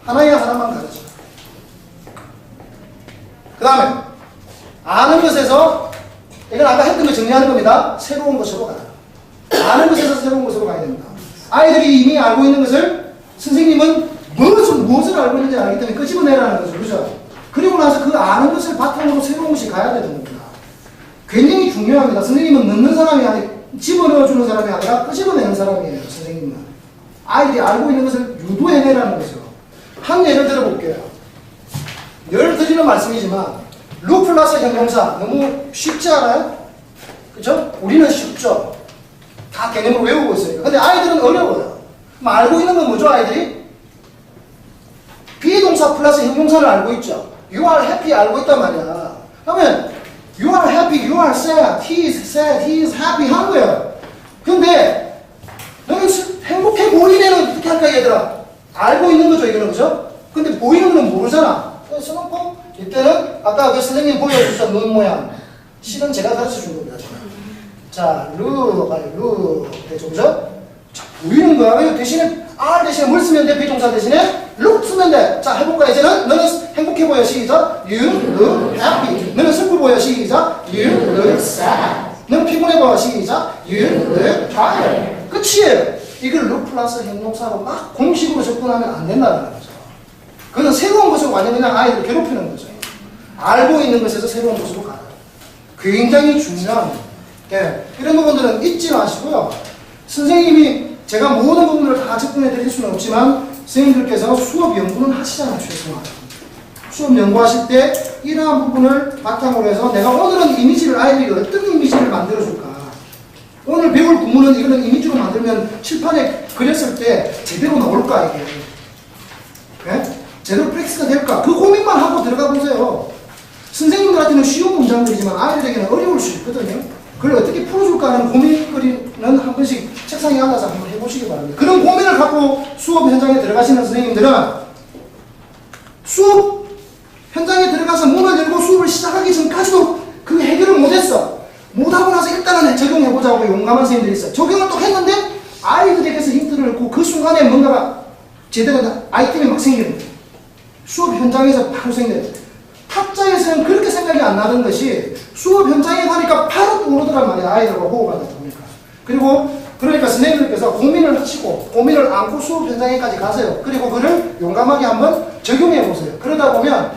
A: 하나만 가르쳐. 그 다음에 아는 것에서 이건 아까 했던 거 정리하는 겁니다. 새로운 것으로 가요. 아는 것에서 새로운 것으로 가야 됩니다. 아이들이 이미 알고 있는 것을 선생님은 무엇을 알고 있는지 알기 때문에 끄집어내라는 거죠. 그죠? 그리고 나서 그 아는 것을 바탕으로 새로운 것이 가야 되는 겁니다. 굉장히 중요합니다. 선생님은 넣는 사람이 아니라 집어넣어주는 사람이 아니라 끄집어내는 사람이에요. 선생님은. 아이들이 알고 있는 것을 유도해내라는 거죠. 한 예를 들어볼게요. 예를 드리는 말씀이지만 루 플러스 형용사 너무 쉽지 않아요? 그죠? 우리는 쉽죠. 다 개념으로 외우고 있어요. 근데 아이들은 어려워요. 그럼 알고 있는 건 뭐죠, 아이들이? 비동사 플러스 형용사를 알고 있죠. You are happy 알고 있단 말이야. 그러면 you are happy, you are sad, he is sad, he is happy 한 거예요. 근데 너는 행복해 보이네는 어떻게 할까 얘들아? 알고 있는 거죠, 이거는. 그죠? 근데 보이는 거는 모르잖아. 그래서 놓고 이때는 아까 그 선생님 보여주셨던 눈 모양 실은 제가 가르쳐 준 겁니다. 자, 루 되죠, 그죠? 자, 보이는 거야. 대신에 R 대신에 뭘 쓰면 돼? 비동사 대신에 look 쓰면 돼. 자, 해볼까? 이제는 너는 행복해 보여. 시작. You look happy. 너는 슬퍼 보여. 시작. You look sad. 너는 피곤해 보여. 시작. You look tired. 끝이에요. 이걸 look 플러스 형용사로 막 공식으로 접근하면 안 된다는 거죠. 그건 새로운 것으로 완전히 그냥 아이들을 괴롭히는 거죠. 알고 있는 것에서 새로운 것으로 가요. 굉장히 중요합니다. 예, 이런 부분들은 잊지 마시고요. 선생님이 제가 모든 부분들을 다 접근해 드릴 수는 없지만 선생님들께서 수업 연구는 하시잖아요. 최소한 수업 연구하실 때 이러한 부분을 바탕으로 해서 내가 오늘은 이미지를 아이들이 어떤 이미지를 만들어 줄까, 오늘 배울 구문은 이거는 이미지로 만들면 칠판에 그렸을 때 제대로 나올까, 이게 예? 제대로 프랙티스가 될까, 그 고민만 하고 들어가 보세요. 선생님들한테는 쉬운 문장들이지만 아이들에게는 어려울 수 있거든요. 그걸 어떻게 풀어줄까 하는 고민거리는 한 번씩 책상에 앉아서 한번 해보시기 바랍니다. 그런 고민을 갖고 수업 현장에 들어가시는 선생님들은 수업 현장에 들어가서 문을 열고 수업을 시작하기 전까지도 그 해결을 못했어. 못하고 나서 일단은 적용해보자고 용감한 선생님들이 있어요. 적용을 또 했는데 아이들에게서 힌트를 얻고 그 순간에 뭔가가 제대로 아이템이 막 생기는 거예요. 수업 현장에서 바로 생겨요. 학자에서는 그렇게 생각이 안 나던 것이 수업 현장에 가니까 바로 떠오르더란 말이야. 아이들과 호흡하다 보니까. 그리고 그러니까 선생님들께서 고민을 하시고 고민을 안고 수업 현장에까지 가세요. 그리고 그를 용감하게 한번 적용해 보세요. 그러다 보면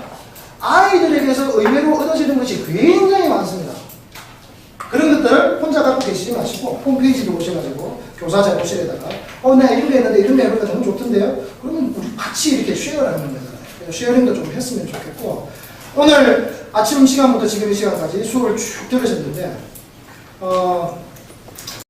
A: 아이들에게서 의외로 얻어지는 것이 굉장히 많습니다. 그런 것들을 혼자 갖고 계시지 마시고 홈페이지도 오셔가지고 교사 자료실에다가 내가 이런 거 했는데 이런 거 해보니까 너무 좋던데요? 그러면 우리 같이 이렇게 쉐어를 하는 거잖아요. 쉐어링도 좀 했으면 좋겠고, 오늘 아침 시간부터 지금 이 시간까지 수업을 쭉 들으셨는데